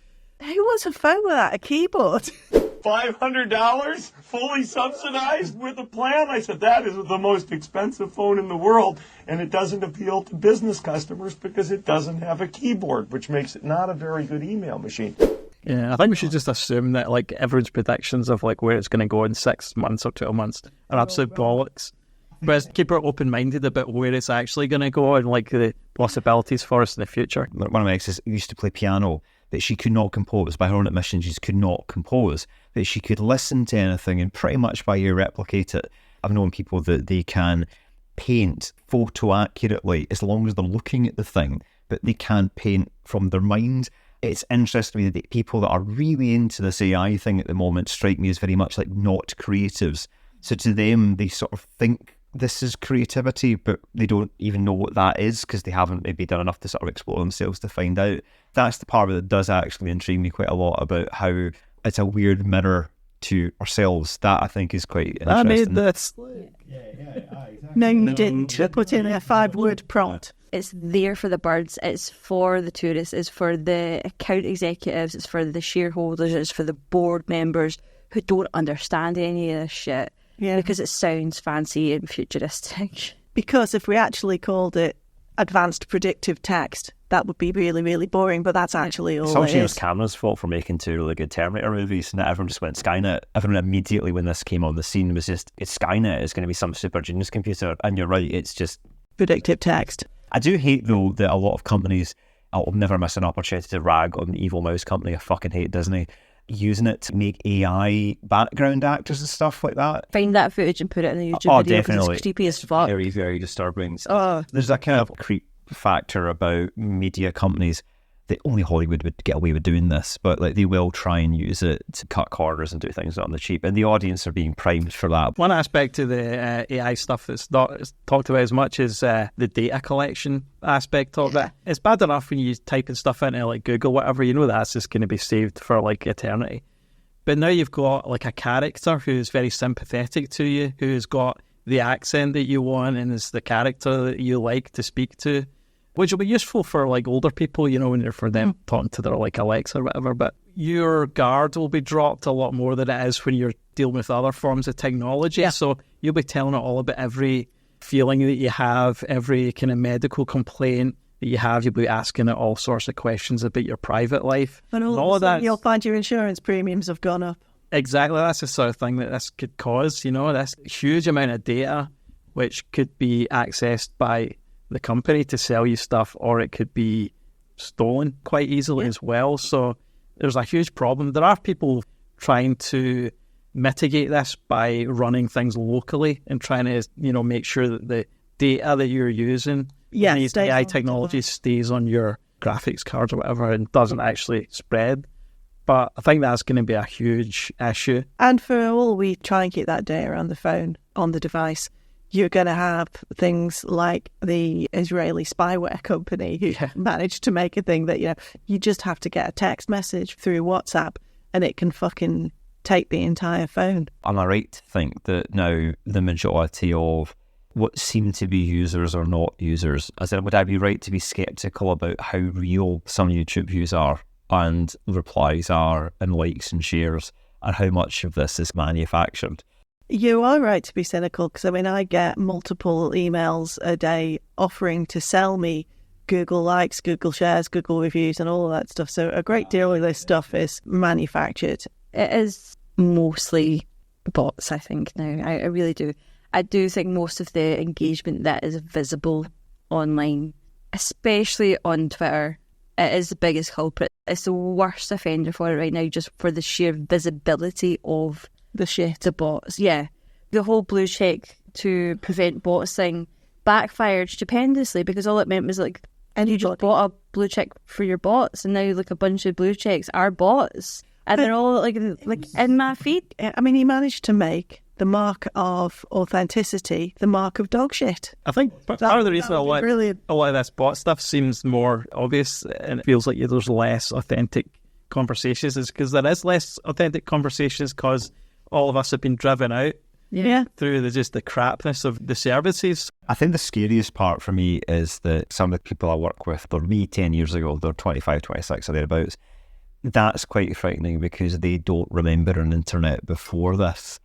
who wants a phone without a keyboard? $500 fully subsidized with a plan? I said, that is the most expensive phone in the world, and it doesn't appeal to business customers because it doesn't have a keyboard, which makes it not a very good email machine. Yeah, I think we should just assume that like everyone's predictions of like where it's going to go in 6 months or 12 months are absolute bollocks. But keep her open-minded about where it's actually going to go and like the possibilities for us in the future. One of my exes used to play piano, that she could not compose. By her own admission, she just could not compose. That she could listen to anything and pretty much by ear replicate it. I've known people that they can paint photo accurately as long as they're looking at the thing, but they can't paint from their mind. It's interesting to me that people that are really into this AI thing at the moment strike me as very much like not creatives. So to them, they sort of think this is creativity, but they don't even know what that is because they haven't maybe done enough to sort of explore themselves to find out. That's the part that does actually intrigue me quite a lot about how it's a weird mirror to ourselves. That I think is quite interesting. I made this. No, you didn't. Put in a 5-word prompt. It's there for the birds, it's for the tourists, it's for the account executives, it's for the shareholders, it's for the board members who don't understand any of this shit. Yeah. Because it sounds fancy and futuristic. Because if we actually called it advanced predictive text, that would be really, really boring, but that's actually all Some it James is. Cameron's fault for making 2 really good Terminator movies, and everyone just went Skynet. Everyone immediately when this came on the scene was just, it's Skynet, it's going to be some super genius computer, and you're right, it's just predictive text. I do hate though that a lot of companies, I'll never miss an opportunity to rag on the Evil Mouse company, I fucking hate Disney, using it to make AI background actors and stuff like that. Find that footage and put it in the YouTube video because definitely. it's creepy as fuck. Very, very disturbing. Oh. There's that kind of creep factor about media companies that only Hollywood would get away with doing this, but like they will try and use it to cut corners and do things on the cheap, and the audience are being primed for that. One aspect to the AI stuff that's not talked about as much is the data collection aspect of it. It's bad enough when you type in stuff into like Google, whatever, that's just going to be saved for like eternity. But now you've got like a character who's very sympathetic to you, who's got the accent that you want and is the character that you like to speak to, which will be useful for like older people, when you're for them talking to their like Alexa or whatever. But your guard will be dropped a lot more than it is when you're dealing with other forms of technology. Yeah. So you'll be telling it all about every feeling that you have, every kind of medical complaint that you have, you'll be asking it all sorts of questions about your private life. And all of that, you'll find your insurance premiums have gone up. Exactly, that's the sort of thing that this could cause, you know, this huge amount of data which could be accessed by the company to sell you stuff, or it could be stolen quite easily as well. So there's a huge problem. There are people trying to mitigate this by running things locally and trying to, you know, make sure that the data that you're using, these AI technology stays on your graphics cards or whatever and doesn't actually spread. But I think that's going to be a huge issue. And for all we try and keep that data on the phone, on the device, you're going to have things like the Israeli spyware company who managed to make a thing that, you know, you just have to get a text message through WhatsApp and it can fucking take the entire phone. Am I right to think that now the majority of what seem to be users are not users? As in, would I be right to be sceptical about how real some YouTube views are and replies are and likes and shares, and how much of this is manufactured? You are right to be cynical, because I mean, I get multiple emails a day offering to sell me Google likes, Google shares, Google reviews and all of that stuff. So a great deal of this stuff is manufactured. It is mostly bots, I think, now. I really do. I do think most of the engagement that is visible online, especially on Twitter, it is the biggest culprit. It's the worst offender for it right now, just for the sheer visibility of the bots. Yeah. The whole blue check to prevent bots thing backfired stupendously, because all it meant was like, and you just bought a blue check for your bots, and now like a bunch of blue checks are bots. And they're all like in my feed. I mean, he managed to make the mark of authenticity the mark of dog shit. I think part of the reason a lot of this bot stuff seems more obvious and it feels like there's less authentic conversations is because there is less authentic conversations because all of us have been driven out through the crapness of the services. I think the scariest part for me is that some of the people I work with, they're me 10 years ago, they're 25, 26 or thereabouts. That's quite frightening because they don't remember an internet before this.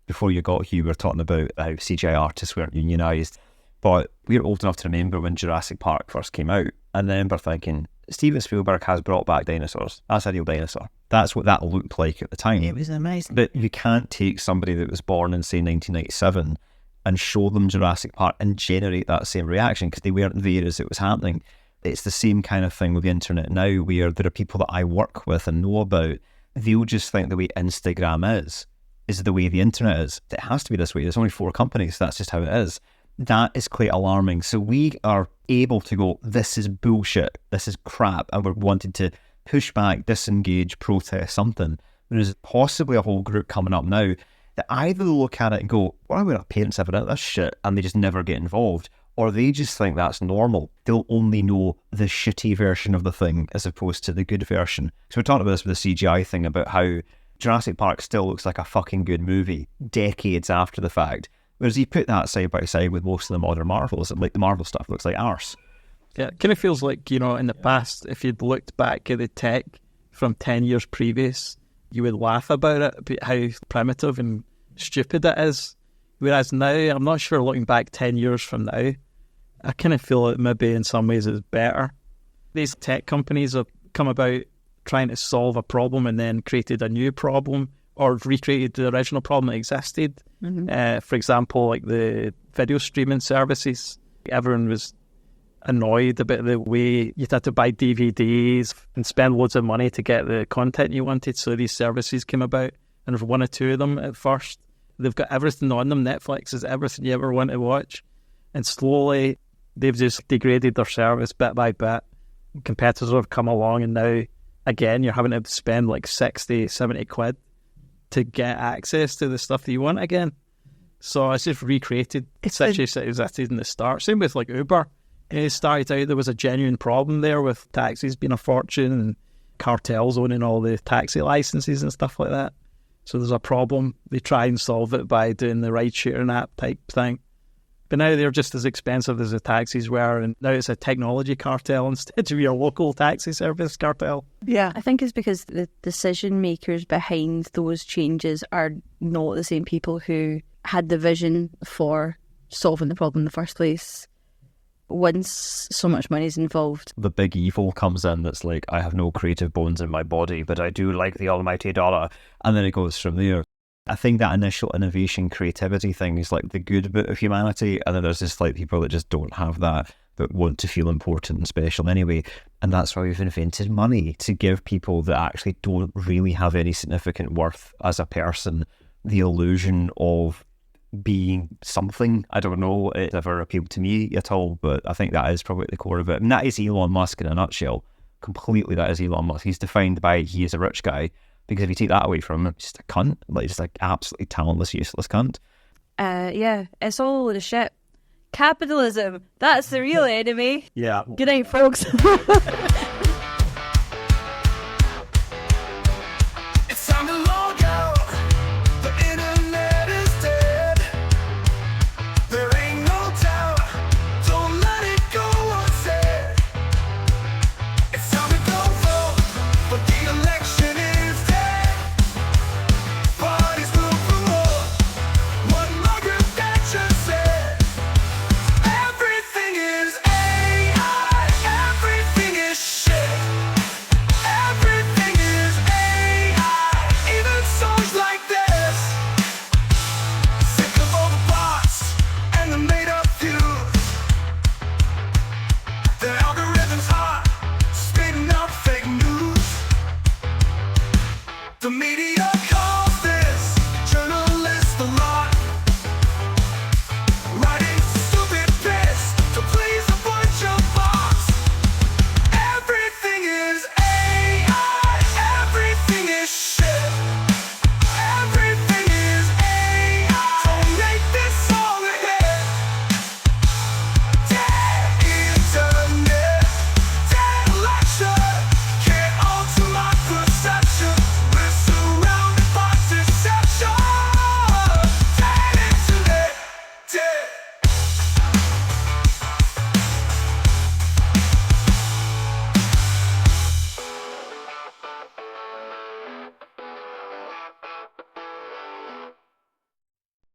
Before you got here, we were talking about how CGI artists weren't unionised. But we're old enough to remember when Jurassic Park first came out. And I remember thinking, Steven Spielberg has brought back dinosaurs. That's a real dinosaur. That's what that looked like at the time. It was amazing. But you can't take somebody that was born in, say, 1997 and show them Jurassic Park and generate that same reaction because they weren't there as it was happening. It's the same kind of thing with the internet now, where there are people that I work with and know about. They'll just think the way Instagram is the way the internet is. It has to be this way. There's only 4 companies. That's just how it is. That is quite alarming. So we are able to go, this is bullshit. This is crap. And we're wanting to push back, disengage, protest something. There's possibly a whole group coming up now that either look at it and go, why would our parents ever done this shit? And they just never get involved. Or they just think that's normal. They'll only know the shitty version of the thing as opposed to the good version. So we're talking about this with the CGI thing about how Jurassic Park still looks like a fucking good movie decades after the fact. Whereas you put that side by side with most of the modern Marvels, like the Marvel stuff looks like arse. Yeah, it kind of feels like, you know, in the past, if you'd looked back at the tech from 10 years previous, you would laugh about it, about how primitive and stupid it is. Whereas now, I'm not sure looking back 10 years from now, I kind of feel like maybe in some ways it's better. These tech companies have come about trying to solve a problem and then created a new problem or recreated the original problem that existed. Mm-hmm. For example, like the video streaming services, everyone was annoyed about the way you'd have to buy DVDs and spend loads of money to get the content you wanted. So these services came about, and there's 1 or 2 of them at first. They've got everything on them. Netflix is everything you ever want to watch. And slowly, they've just degraded their service bit by bit. Competitors have come along, and now, again, you're having to spend like 60, 70 quid to get access to the stuff that you want again. So it's just recreated situations that existed in the start. Same with like Uber. It started out, there was a genuine problem there with taxis being a fortune and cartels owning all the taxi licenses and stuff like that. So there's a problem. They try and solve it by doing the ride-sharing app type thing. But now they're just as expensive as the taxis were, and now it's a technology cartel instead of your local taxi service cartel. Yeah, I think it's because the decision makers behind those changes are not the same people who had the vision for solving the problem in the first place. Once so much money is involved, the big evil comes in that's like, I have no creative bones in my body, but I do like the almighty dollar. And then it goes from there. I think that initial innovation, creativity thing is like the good bit of humanity. And then there's just like people that just don't have that, but want to feel important and special anyway. And that's why we've invented money, to give people that actually don't really have any significant worth as a person the illusion of being something. I don't know, it never appealed to me at all, but I think that is probably at the core of it. And that is Elon Musk in a nutshell. Completely, that is Elon Musk. He's defined by he is a rich guy, because if you take that away from him, just a cunt, like just like absolutely talentless, useless cunt. Yeah, it's all a load of shit. Capitalism, that's the real enemy. Yeah. Good night, folks.